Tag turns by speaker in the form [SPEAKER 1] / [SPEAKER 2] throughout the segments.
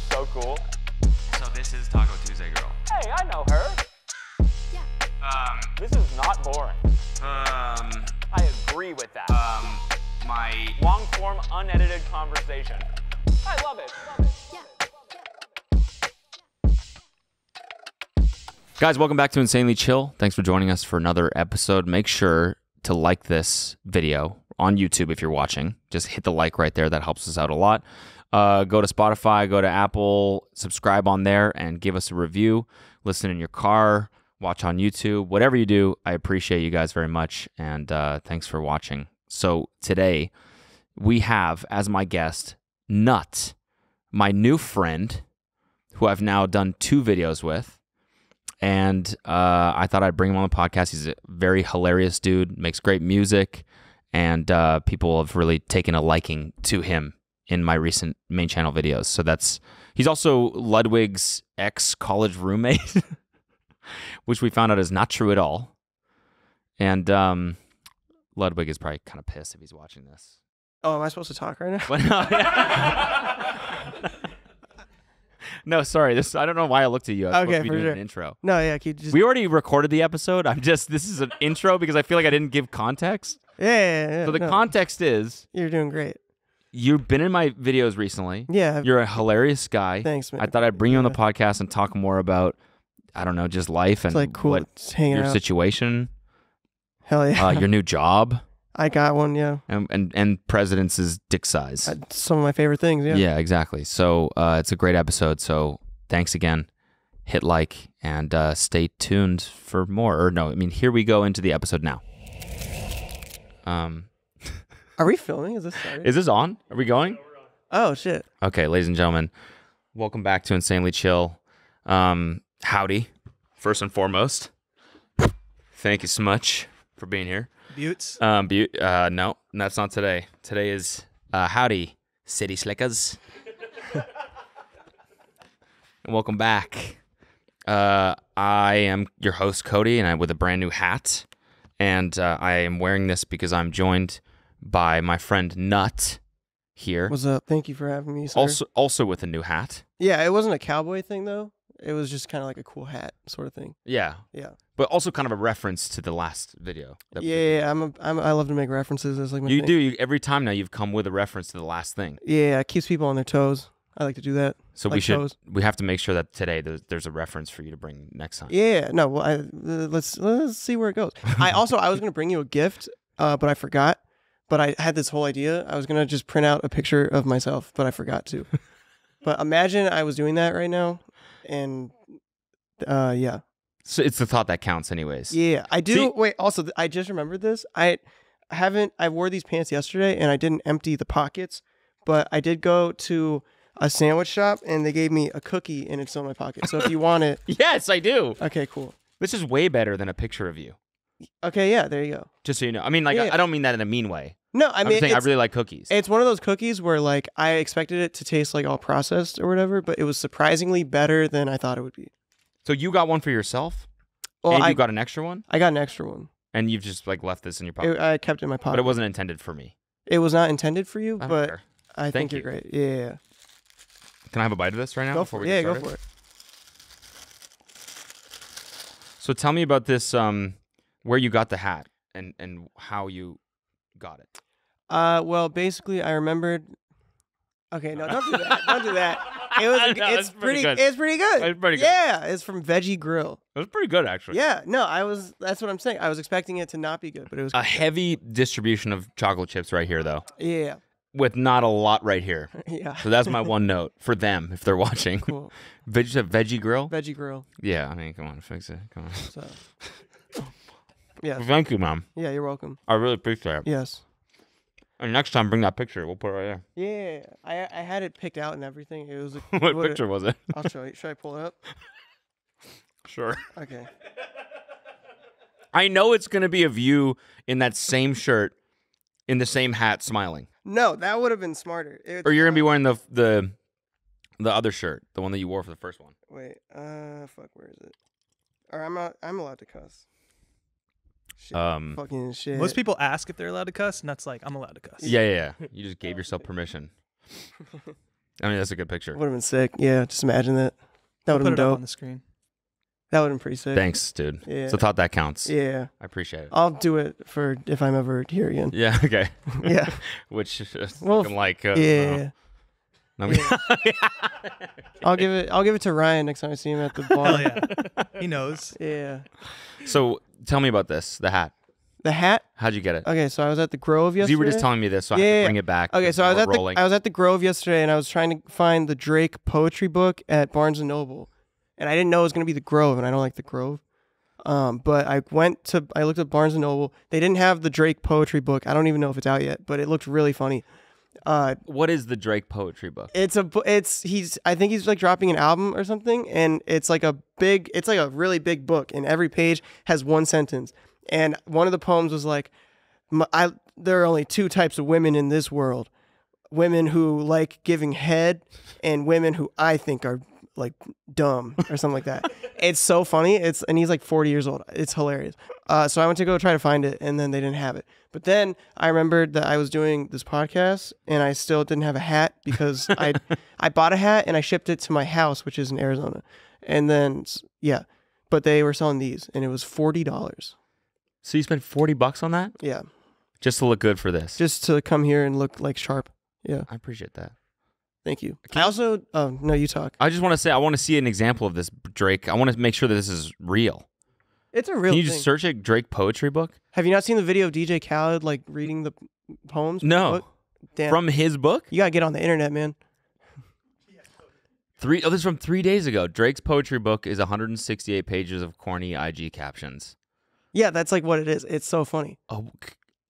[SPEAKER 1] is so cool.
[SPEAKER 2] So this is Taco Tuesday Girl.
[SPEAKER 1] Hey, I know her.
[SPEAKER 2] Yeah.
[SPEAKER 1] This is not boring. I agree with that.
[SPEAKER 2] My...
[SPEAKER 1] Long form, unedited conversation. I love it.
[SPEAKER 3] Guys, welcome back to Insanely Chill. Thanks for joining us for another episode. Make sure to like this video on YouTube if you're watching. Just hit the like right there. That helps us out a lot. Go to Spotify, go to Apple, subscribe on there, and give us a review. Listen in your car, watch on YouTube. Whatever you do, I appreciate you guys very much, and thanks for watching. So today, we have, as my guest, Nut, my new friend, who I've now done 2 videos with. And I thought I'd bring him on the podcast. He's a very hilarious dude, makes great music, and people have really taken a liking to him in my recent main channel videos. So he's also Ludwig's ex-college roommate, which we found out is not true at all. And Ludwig is probably kind of pissed if he's watching this.
[SPEAKER 4] Oh, am I supposed to talk right now?
[SPEAKER 3] No, sorry. I don't know why I looked at you. I was supposed to be
[SPEAKER 4] for
[SPEAKER 3] doing
[SPEAKER 4] sure.
[SPEAKER 3] an intro.
[SPEAKER 4] No, yeah, can you just...
[SPEAKER 3] We already recorded the episode. This is an intro because I feel like I didn't give context.
[SPEAKER 4] Yeah.
[SPEAKER 3] So the context is
[SPEAKER 4] You're doing great.
[SPEAKER 3] you've been in my videos recently.
[SPEAKER 4] Yeah.
[SPEAKER 3] You're a hilarious guy.
[SPEAKER 4] Thanks, man.
[SPEAKER 3] I thought I'd bring you on the podcast and talk more about, I don't know, just life and
[SPEAKER 4] It's like cool. Just hanging
[SPEAKER 3] your
[SPEAKER 4] out.
[SPEAKER 3] situation,
[SPEAKER 4] Hell yeah.
[SPEAKER 3] your new job,
[SPEAKER 4] I got one, yeah.
[SPEAKER 3] and President's dick size.
[SPEAKER 4] Some of my favorite things, yeah.
[SPEAKER 3] Yeah, exactly. So it's a great episode. So thanks again. Hit like and stay tuned for more. Or no, I mean, here we go into the episode now.
[SPEAKER 4] Are we filming? Is this starting?
[SPEAKER 3] Is this on? Are we going?
[SPEAKER 4] Oh, shit.
[SPEAKER 3] Okay, ladies and gentlemen, welcome back to Insanely Chill. Howdy, first and foremost. Thank you so much for being here.
[SPEAKER 4] Buttes?
[SPEAKER 3] No, that's not today. Today is howdy, city slickers. And welcome back. I am your host, Cody, and I'm with a brand new hat. And I am wearing this because I'm joined by my friend Nut here.
[SPEAKER 4] What's up? Thank you for having me, sir.
[SPEAKER 3] Also with a new hat.
[SPEAKER 4] Yeah, it wasn't a cowboy thing, though. It was just kind of like a cool hat sort of thing.
[SPEAKER 3] Yeah.
[SPEAKER 4] Yeah.
[SPEAKER 3] But also kind of a reference to the last video.
[SPEAKER 4] Yeah, I love to make references. That's like my thing.
[SPEAKER 3] You every time now you've come with a reference to the last thing.
[SPEAKER 4] Yeah, it keeps people on their toes. I like to do that.
[SPEAKER 3] So
[SPEAKER 4] like
[SPEAKER 3] we have to make sure that today there's a reference for you to bring next time.
[SPEAKER 4] Yeah, no, well, let's see where it goes. I was going to bring you a gift, but I forgot. But I had this whole idea. I was going to just print out a picture of myself, but I forgot to. But imagine I was doing that right now, and yeah.
[SPEAKER 3] So it's the thought that counts anyways.
[SPEAKER 4] Yeah, I do.
[SPEAKER 3] See,
[SPEAKER 4] wait, also, I just remembered this. I wore these pants yesterday, and I didn't empty the pockets, but I did go to a sandwich shop, and they gave me a cookie, and it's still in my pocket. So if you want it.
[SPEAKER 3] Yes, I do.
[SPEAKER 4] Okay, cool.
[SPEAKER 3] This is way better than a picture of you.
[SPEAKER 4] Okay, yeah, there you go.
[SPEAKER 3] Just so you know. I mean, like,
[SPEAKER 4] Yeah.
[SPEAKER 3] I don't mean that in a mean way.
[SPEAKER 4] No, I mean,
[SPEAKER 3] I'm saying I really like cookies.
[SPEAKER 4] It's one of those cookies where, like, I expected it to taste like all processed or whatever, but it was surprisingly better than I thought it would be.
[SPEAKER 3] So you got one for yourself?
[SPEAKER 4] Well,
[SPEAKER 3] And you got an extra one?
[SPEAKER 4] I got an extra one.
[SPEAKER 3] And you've just, like, left this in your pocket?
[SPEAKER 4] I kept it in my pocket.
[SPEAKER 3] But it wasn't intended for me.
[SPEAKER 4] It was not intended for you,
[SPEAKER 3] I don't
[SPEAKER 4] but
[SPEAKER 3] care.
[SPEAKER 4] I
[SPEAKER 3] Thank
[SPEAKER 4] think you're
[SPEAKER 3] you.
[SPEAKER 4] great. Yeah.
[SPEAKER 3] Can I have a bite of this right now?
[SPEAKER 4] Go
[SPEAKER 3] before
[SPEAKER 4] for
[SPEAKER 3] we
[SPEAKER 4] it. Yeah,
[SPEAKER 3] get
[SPEAKER 4] go
[SPEAKER 3] started?
[SPEAKER 4] for it.
[SPEAKER 3] So tell me about this, where you got the hat and how you got it.
[SPEAKER 4] Well, basically, I remembered. Okay, no, don't do that. Don't do that. It was.
[SPEAKER 3] No,
[SPEAKER 4] it's pretty.
[SPEAKER 3] good.
[SPEAKER 4] It's pretty good.
[SPEAKER 3] It's pretty good.
[SPEAKER 4] Yeah, it's from Veggie Grill.
[SPEAKER 3] It was pretty good, actually.
[SPEAKER 4] Yeah, no, That's what I'm saying. I was expecting it to not be good, but it was.
[SPEAKER 3] A heavy distribution of chocolate chips right here, though,
[SPEAKER 4] Yeah.
[SPEAKER 3] with not a lot right here.
[SPEAKER 4] Yeah.
[SPEAKER 3] So that's my one note for them if they're watching.
[SPEAKER 4] Cool.
[SPEAKER 3] Veggie Grill?
[SPEAKER 4] Veggie Grill.
[SPEAKER 3] Yeah, I mean, come on, fix it. Come on.
[SPEAKER 4] So. Yeah.
[SPEAKER 3] Thank you, Mom.
[SPEAKER 4] Yeah, you're welcome.
[SPEAKER 3] I really appreciate it.
[SPEAKER 4] Yes.
[SPEAKER 3] And next time, bring that picture. We'll put it right
[SPEAKER 4] Yeah, I had it picked out and everything. It was.
[SPEAKER 3] there. What picture was it?
[SPEAKER 4] I'll show you. Should I pull it up?
[SPEAKER 3] Sure.
[SPEAKER 4] Okay.
[SPEAKER 3] I know it's going to be of you in that same shirt, in the same hat, smiling.
[SPEAKER 4] No, that would have been smarter.
[SPEAKER 3] Or you're going to be wearing the other shirt, the one that you wore for the first one.
[SPEAKER 4] Wait. Fuck. Where is it? Or I'm allowed to cuss. Shit. Fucking shit.
[SPEAKER 5] Most people ask if they're allowed to cuss, and that's like, I'm allowed to cuss.
[SPEAKER 3] Yeah. You just gave yourself permission. I mean, that's a good picture.
[SPEAKER 4] Would have been sick. Yeah, just imagine that. That would
[SPEAKER 5] Put
[SPEAKER 4] have
[SPEAKER 5] it
[SPEAKER 4] been
[SPEAKER 5] up
[SPEAKER 4] dope.
[SPEAKER 5] on the screen.
[SPEAKER 4] That would have been pretty sick.
[SPEAKER 3] Thanks, dude.
[SPEAKER 4] Yeah.
[SPEAKER 3] So thought that counts.
[SPEAKER 4] Yeah.
[SPEAKER 3] I appreciate it.
[SPEAKER 4] I'll do it for if I'm ever here again.
[SPEAKER 3] Yeah. Okay.
[SPEAKER 4] Yeah.
[SPEAKER 3] Which is
[SPEAKER 4] Well,
[SPEAKER 3] looking like.
[SPEAKER 4] Yeah.
[SPEAKER 3] No,
[SPEAKER 4] I'll give it to Ryan next time I see him at the bar.
[SPEAKER 5] Hell yeah. He knows.
[SPEAKER 4] Yeah.
[SPEAKER 3] So tell me about this. The hat.
[SPEAKER 4] The hat?
[SPEAKER 3] How'd you get it?
[SPEAKER 4] Okay, so I was at the Grove
[SPEAKER 3] 'Cause
[SPEAKER 4] yesterday.
[SPEAKER 3] you were just telling me this, so I have
[SPEAKER 4] Yeah.
[SPEAKER 3] to bring it back.
[SPEAKER 4] Okay, so I was
[SPEAKER 3] We're rolling.
[SPEAKER 4] I was at the Grove yesterday, and I was trying to find the Drake poetry book at Barnes and Noble, and I didn't know it was gonna be the Grove, and I don't like the Grove. But I looked at Barnes and Noble. They didn't have the Drake poetry book. I don't even know if it's out yet, but it looked really funny.
[SPEAKER 3] What is the Drake poetry book?
[SPEAKER 4] I think he's like dropping an album or something, and it's like a really big book, and every page has one sentence. And one of the poems was like, there are only two types of women in this world: women who like giving head, and women who I think are like dumb or something like that. It's so funny. And he's like 40 years old. It's hilarious. So I went to go try to find it, and then they didn't have it. But then I remembered that I was doing this podcast, and I still didn't have a hat because I bought a hat and I shipped it to my house, which is in Arizona. And then yeah, but they were selling these, and it was $40.
[SPEAKER 3] So you spent $40 on that
[SPEAKER 4] Yeah,
[SPEAKER 3] just to look good for this?
[SPEAKER 4] just to come here and look like sharp. Yeah,
[SPEAKER 3] I appreciate that.
[SPEAKER 4] thank you. I also no, you talk.
[SPEAKER 3] I just want to say I want to see an example of this Drake. I want to make sure that this is real.
[SPEAKER 4] It's a real
[SPEAKER 3] Can you
[SPEAKER 4] thing.
[SPEAKER 3] just search it, Drake poetry book?
[SPEAKER 4] Have you not seen the video of DJ Khaled like reading the poems? from the
[SPEAKER 3] No.
[SPEAKER 4] book? Damn.
[SPEAKER 3] From his book?
[SPEAKER 4] You gotta get on the internet, man.
[SPEAKER 3] This is from 3 days ago. Drake's poetry book is 168 pages of corny IG captions.
[SPEAKER 4] Yeah, that's like what it is. It's so funny.
[SPEAKER 3] Oh,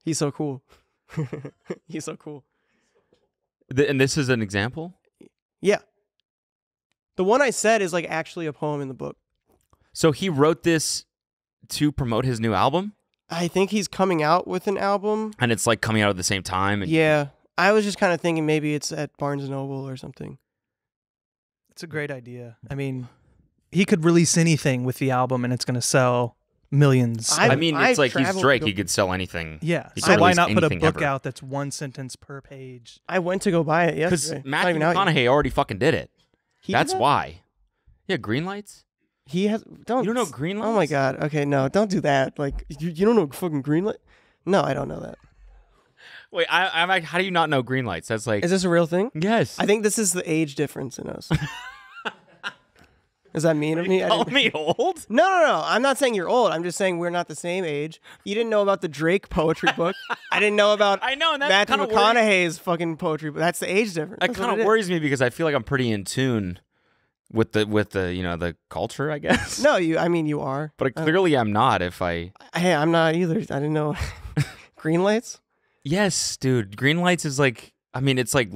[SPEAKER 4] He's so cool. He's so cool.
[SPEAKER 3] and this is an example?
[SPEAKER 4] Yeah. The one I said is like actually a poem in the book.
[SPEAKER 3] So he wrote this to promote his new album?
[SPEAKER 4] I think he's coming out with an album.
[SPEAKER 3] And it's like coming out at the same time? And
[SPEAKER 4] Yeah. I was just kind of thinking maybe it's at Barnes & Noble or something.
[SPEAKER 5] It's a great idea. I mean, he could release anything with the album, and it's going to sell millions.
[SPEAKER 3] I mean, it's
[SPEAKER 4] I've
[SPEAKER 3] like he's
[SPEAKER 4] traveled
[SPEAKER 3] Drake.
[SPEAKER 4] to go-
[SPEAKER 3] He could sell anything.
[SPEAKER 5] Yeah.
[SPEAKER 3] He
[SPEAKER 5] So
[SPEAKER 3] could
[SPEAKER 5] why
[SPEAKER 3] release
[SPEAKER 5] not put a
[SPEAKER 3] anything
[SPEAKER 5] book
[SPEAKER 3] ever.
[SPEAKER 5] out that's one sentence per page?
[SPEAKER 4] I went to go buy it
[SPEAKER 3] Because
[SPEAKER 4] yesterday. Not
[SPEAKER 3] Matthew
[SPEAKER 4] even out yet.
[SPEAKER 3] McConaughey already fucking did it.
[SPEAKER 4] He did
[SPEAKER 3] That's
[SPEAKER 4] that?
[SPEAKER 3] why. Yeah, green lights?
[SPEAKER 4] He has. Don't.
[SPEAKER 3] You don't know green lights?
[SPEAKER 4] Oh my god. Okay, no, don't do that. Like you don't know fucking green light. No, I don't know that.
[SPEAKER 3] Wait, I'm like, how do you not know green lights? That's like,
[SPEAKER 4] Is this a real thing?
[SPEAKER 3] yes.
[SPEAKER 4] I think this is the age difference in us. Is that mean of me? I
[SPEAKER 3] Call
[SPEAKER 4] didn't-
[SPEAKER 3] me old?
[SPEAKER 4] No. I'm not saying you're old. I'm just saying we're not the same age. You didn't know about the Drake poetry book. I didn't know about
[SPEAKER 3] I know, and that
[SPEAKER 4] Matthew
[SPEAKER 3] kind of
[SPEAKER 4] McConaughey's fucking poetry book. That's the age difference.
[SPEAKER 3] That
[SPEAKER 4] That's
[SPEAKER 3] kind
[SPEAKER 4] what
[SPEAKER 3] of
[SPEAKER 4] it is.
[SPEAKER 3] worries me because I feel like I'm pretty in tune with the the culture, I guess.
[SPEAKER 4] No, you are.
[SPEAKER 3] But clearly I'm not. If I
[SPEAKER 4] Hey, I'm not either. I didn't know. Green lights?
[SPEAKER 3] yes, dude, green lights is like, I mean, it's like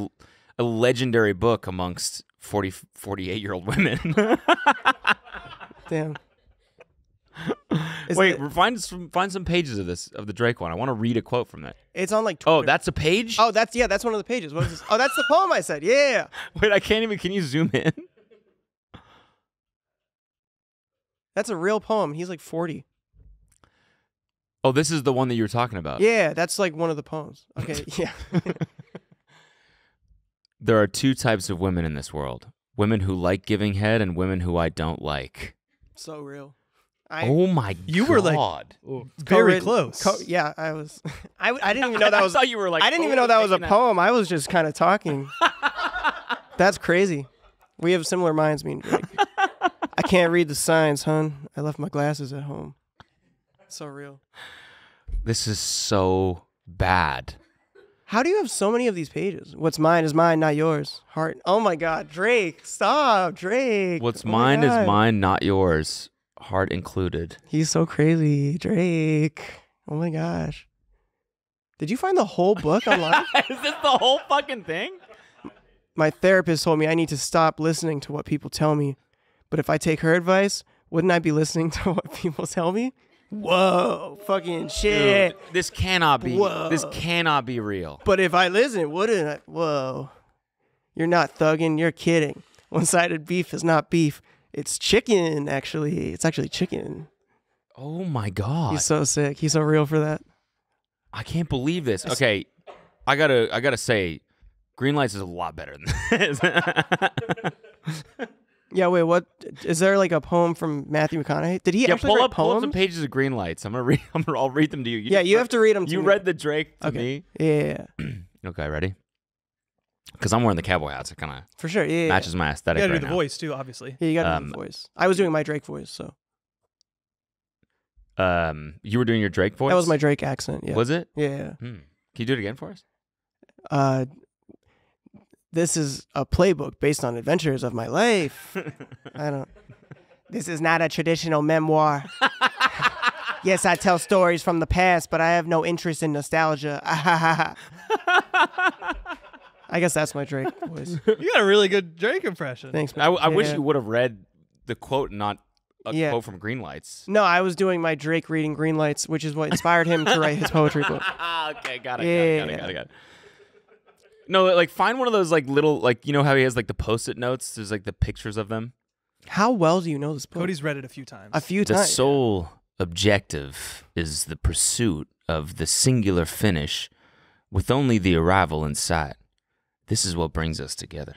[SPEAKER 3] a legendary book amongst 48-year-old women.
[SPEAKER 4] Damn. Is
[SPEAKER 3] Wait,
[SPEAKER 4] it-
[SPEAKER 3] find some pages of the Drake one. I want to read a quote from that.
[SPEAKER 4] it's on like Twitter.
[SPEAKER 3] Oh, that's a page?
[SPEAKER 4] Oh, that's one of the pages. What is this? Oh, that's the poem I said. Yeah.
[SPEAKER 3] Wait, I can't even. Can you zoom in?
[SPEAKER 4] That's a real poem. He's like 40.
[SPEAKER 3] Oh, this is the one that you were talking about.
[SPEAKER 4] Yeah, that's like one of the poems. Okay, yeah.
[SPEAKER 3] There are two types of women in this world: women who like giving head and women who I don't like.
[SPEAKER 4] So real.
[SPEAKER 3] Oh my god!
[SPEAKER 5] You were like- Very
[SPEAKER 4] Co-written-
[SPEAKER 5] close.
[SPEAKER 4] Yeah, I was. I didn't even know that was.
[SPEAKER 3] I thought you were like.
[SPEAKER 4] I didn't even know that was a
[SPEAKER 3] taking
[SPEAKER 4] poem. I was just kind of talking. That's crazy. We have similar minds, me and Drake. I can't read the signs, hun. I left my glasses at home. So real.
[SPEAKER 3] This is so bad.
[SPEAKER 4] How do you have so many of these pages? What's mine is mine, not yours. Heart. Oh my God, Drake! Stop, Drake.
[SPEAKER 3] What's
[SPEAKER 4] Oh my
[SPEAKER 3] mine is
[SPEAKER 4] God.
[SPEAKER 3] mine, not yours. Heart included.
[SPEAKER 4] He's so crazy, Drake. Oh my gosh. Did you find the whole book online?
[SPEAKER 3] Is this the whole fucking thing?
[SPEAKER 4] My therapist told me I need to stop listening to what people tell me. But if I take her advice, wouldn't I be listening to what people tell me? Whoa, fucking shit.
[SPEAKER 3] Dude, this cannot be.
[SPEAKER 4] Whoa.
[SPEAKER 3] This cannot be real.
[SPEAKER 4] But if I listen, wouldn't I? Whoa. You're not thugging, you're kidding. One-sided beef is not beef. It's chicken, actually. It's actually chicken.
[SPEAKER 3] Oh my god!
[SPEAKER 4] He's so sick. He's so real for that.
[SPEAKER 3] I can't believe this. Okay, I gotta say, Greenlights is a lot better than this.
[SPEAKER 4] Yeah, wait, what? Is there like a poem from Matthew McConaughey? Did he actually write
[SPEAKER 3] pull up
[SPEAKER 4] poems?
[SPEAKER 3] some pages of Greenlights. I'll read them to you.
[SPEAKER 4] Yeah, you have to read them to
[SPEAKER 3] You
[SPEAKER 4] me.
[SPEAKER 3] read the Drake to
[SPEAKER 4] Okay.
[SPEAKER 3] me.
[SPEAKER 4] Yeah,
[SPEAKER 3] Okay, ready? Because I'm wearing the cowboy hat, so it kind of
[SPEAKER 4] for sure. Yeah,
[SPEAKER 3] matches my
[SPEAKER 5] You
[SPEAKER 3] aesthetic
[SPEAKER 5] gotta
[SPEAKER 3] right
[SPEAKER 5] do the
[SPEAKER 3] now.
[SPEAKER 5] voice too, obviously.
[SPEAKER 4] Yeah, you got to do the voice. I was doing my Drake voice, so
[SPEAKER 3] You were doing your Drake voice?
[SPEAKER 4] that was my Drake accent. Yeah.
[SPEAKER 3] Was it?
[SPEAKER 4] Yeah.
[SPEAKER 3] Can you do it again for us?
[SPEAKER 4] This is a playbook based on adventures of my life. This is not a traditional memoir. Yes, I tell stories from the past, but I have no interest in nostalgia. I guess that's my Drake voice.
[SPEAKER 5] You got a really good Drake impression.
[SPEAKER 4] Thanks,
[SPEAKER 3] I
[SPEAKER 4] man.
[SPEAKER 3] wish
[SPEAKER 4] Yeah.
[SPEAKER 3] you would have read the quote, not a
[SPEAKER 4] Yeah.
[SPEAKER 3] quote from Greenlights.
[SPEAKER 4] No, I was doing my Drake reading Greenlights, which is what inspired him to write his poetry book.
[SPEAKER 3] Okay, got it.
[SPEAKER 4] Yeah.
[SPEAKER 3] No, like find one of those like little like you know how he has like the post-it notes. There's like the pictures of them.
[SPEAKER 4] How well do you know this book?
[SPEAKER 5] Cody's read it a few times.
[SPEAKER 4] A few
[SPEAKER 3] The
[SPEAKER 4] times.
[SPEAKER 3] sole objective is the pursuit of the singular finish, with only the arrival in sight. This is what brings us together.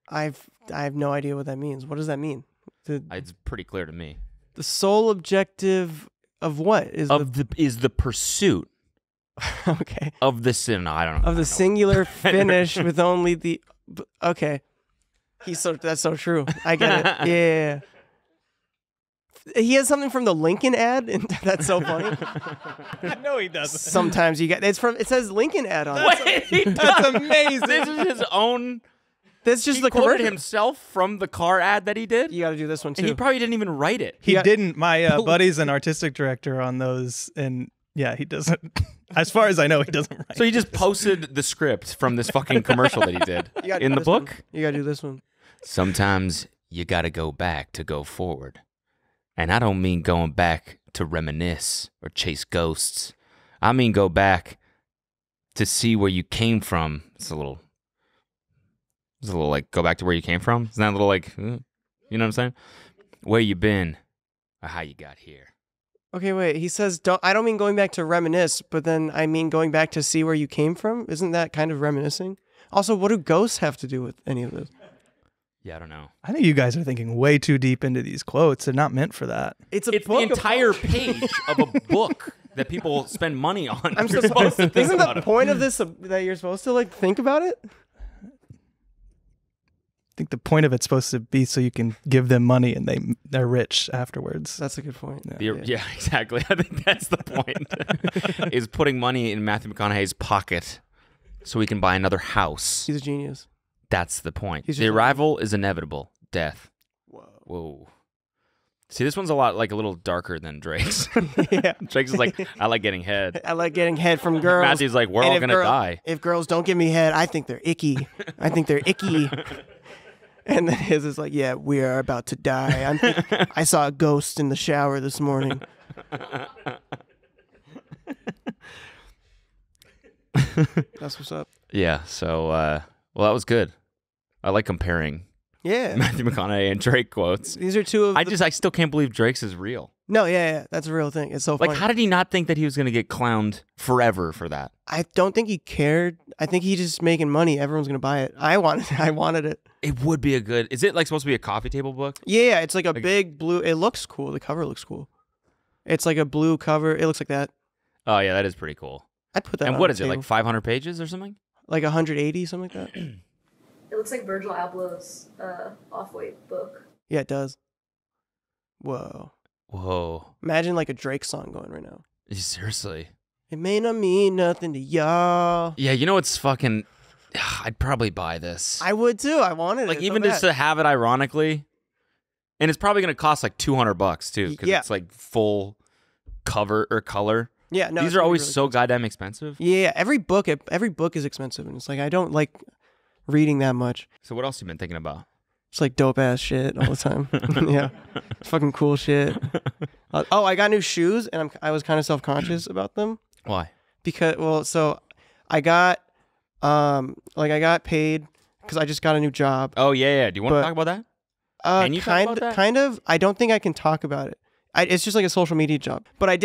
[SPEAKER 4] I have no idea what that means. What does that mean?
[SPEAKER 3] It's pretty clear to me.
[SPEAKER 4] The sole objective of what is
[SPEAKER 3] Is the pursuit
[SPEAKER 4] okay
[SPEAKER 3] of the sin? I don't know.
[SPEAKER 4] of the singular finish with only the okay. That's so true. I get it. Yeah. He has something from the Lincoln ad, and that's so funny.
[SPEAKER 5] No, he doesn't.
[SPEAKER 4] Sometimes you get it says Lincoln ad on it.
[SPEAKER 3] Wait,
[SPEAKER 5] That's amazing.
[SPEAKER 3] this is his own.
[SPEAKER 4] That's just
[SPEAKER 3] He
[SPEAKER 4] the
[SPEAKER 3] quoted
[SPEAKER 4] commercial.
[SPEAKER 3] himself from the car ad that he did.
[SPEAKER 4] You got to do this one
[SPEAKER 3] And he
[SPEAKER 4] too.
[SPEAKER 3] probably didn't even write it.
[SPEAKER 5] He
[SPEAKER 4] Yeah.
[SPEAKER 5] didn't. My buddy's an artistic director on those, and yeah, he doesn't. As far as I know, he doesn't write.
[SPEAKER 3] So he just posted the script from this fucking commercial that he did
[SPEAKER 4] You gotta do
[SPEAKER 3] in the
[SPEAKER 4] this one.
[SPEAKER 3] book.
[SPEAKER 4] You got to do this one.
[SPEAKER 3] Sometimes you gotta go back to go forward. And I don't mean going back to reminisce or chase ghosts. I mean go back to see where you came from. It's a little like go back to where you came from. Isn't that a little like, you know what I'm saying? Where you been or how you got here.
[SPEAKER 4] Okay, wait. He says, I don't mean going back to reminisce, but then I mean going back to see where you came from. Isn't that kind of reminiscing? Also, what do ghosts have to do with any of this?
[SPEAKER 3] Yeah, I don't know.
[SPEAKER 5] I think you guys are thinking way too deep into these quotes. They're not meant for that.
[SPEAKER 4] It's
[SPEAKER 3] It's the
[SPEAKER 4] book of
[SPEAKER 3] entire
[SPEAKER 4] poetry.
[SPEAKER 3] page of a book that people spend money on.
[SPEAKER 4] I'm
[SPEAKER 3] You're
[SPEAKER 4] supposed
[SPEAKER 3] to think
[SPEAKER 4] Isn't
[SPEAKER 3] about
[SPEAKER 4] the
[SPEAKER 3] it.
[SPEAKER 4] point of this that you're supposed to like think about it?
[SPEAKER 5] I think the point of it's supposed to be so you can give them money and they're rich afterwards.
[SPEAKER 4] That's a good point.
[SPEAKER 3] Yeah, exactly. I think that's the point. Is putting money in Matthew McConaughey's pocket so he can buy another house.
[SPEAKER 4] He's a genius.
[SPEAKER 3] That's the point.
[SPEAKER 4] He's
[SPEAKER 3] The
[SPEAKER 4] just-
[SPEAKER 3] arrival is inevitable. Death.
[SPEAKER 4] Whoa.
[SPEAKER 3] Whoa. See, this one's a lot like a little darker than Drake's.
[SPEAKER 4] Yeah.
[SPEAKER 3] Drake's is like, I like getting head.
[SPEAKER 4] I like getting head from girls.
[SPEAKER 3] Matthew's like, we're
[SPEAKER 4] And
[SPEAKER 3] all
[SPEAKER 4] if
[SPEAKER 3] gonna die.
[SPEAKER 4] If girls don't give me head, I think they're icky. I think they're icky. And then his is like, yeah, we are about to die. I saw a ghost in the shower this morning. That's what's up.
[SPEAKER 3] Yeah. So, well, that was good. I like comparing
[SPEAKER 4] Yeah.
[SPEAKER 3] Matthew McConaughey and Drake quotes.
[SPEAKER 4] These are two of
[SPEAKER 3] I still can't believe Drake's is real.
[SPEAKER 4] No, yeah, that's a real thing. It's so
[SPEAKER 3] Like,
[SPEAKER 4] funny.
[SPEAKER 3] how did he not think that he was gonna get clowned forever for that?
[SPEAKER 4] I don't think he cared. I think he's just making money. Everyone's gonna buy it. I wanted it.
[SPEAKER 3] It would be a good. Is it like supposed to be a coffee table book?
[SPEAKER 4] Yeah, it's like a big blue. It looks cool. The cover looks cool. It's like a blue cover. It looks like that.
[SPEAKER 3] Oh yeah, that is pretty cool.
[SPEAKER 4] I'd put that.
[SPEAKER 3] And
[SPEAKER 4] on
[SPEAKER 3] what
[SPEAKER 4] the
[SPEAKER 3] is it,
[SPEAKER 4] table.
[SPEAKER 3] like 500 pages or something?
[SPEAKER 4] Like 180, something like that.
[SPEAKER 6] It looks like Virgil Abloh's Off-White book.
[SPEAKER 4] Yeah, it does. Whoa.
[SPEAKER 3] Whoa.
[SPEAKER 4] Imagine like a Drake song going right now.
[SPEAKER 3] Seriously.
[SPEAKER 4] It may not mean nothing to y'all.
[SPEAKER 3] Yeah, you know what's fucking. I'd probably buy this.
[SPEAKER 4] I would too. I wanted
[SPEAKER 3] like
[SPEAKER 4] it.
[SPEAKER 3] even
[SPEAKER 4] so
[SPEAKER 3] just
[SPEAKER 4] bad.
[SPEAKER 3] to have it ironically, and it's probably gonna cost like $200 too, because
[SPEAKER 4] Yeah.
[SPEAKER 3] it's like full cover or color.
[SPEAKER 4] Yeah, no.
[SPEAKER 3] These
[SPEAKER 4] it's
[SPEAKER 3] are
[SPEAKER 4] gonna be
[SPEAKER 3] always
[SPEAKER 4] really
[SPEAKER 3] so
[SPEAKER 4] expensive.
[SPEAKER 3] goddamn expensive.
[SPEAKER 4] Yeah, every book is expensive, and it's like I don't like reading that much.
[SPEAKER 3] So what else you been thinking about?
[SPEAKER 4] It's like dope ass shit all the time. Yeah, fucking cool shit. Oh, I got new shoes, and I was kind of self conscious about them
[SPEAKER 3] Why?
[SPEAKER 4] because so I got I got paid because I just got a new job.
[SPEAKER 3] Oh yeah. Do you want to
[SPEAKER 4] But-
[SPEAKER 3] talk about that? Can you talk about that?
[SPEAKER 4] Kind of. I don't think I can talk about it. It's just like a social media job. But I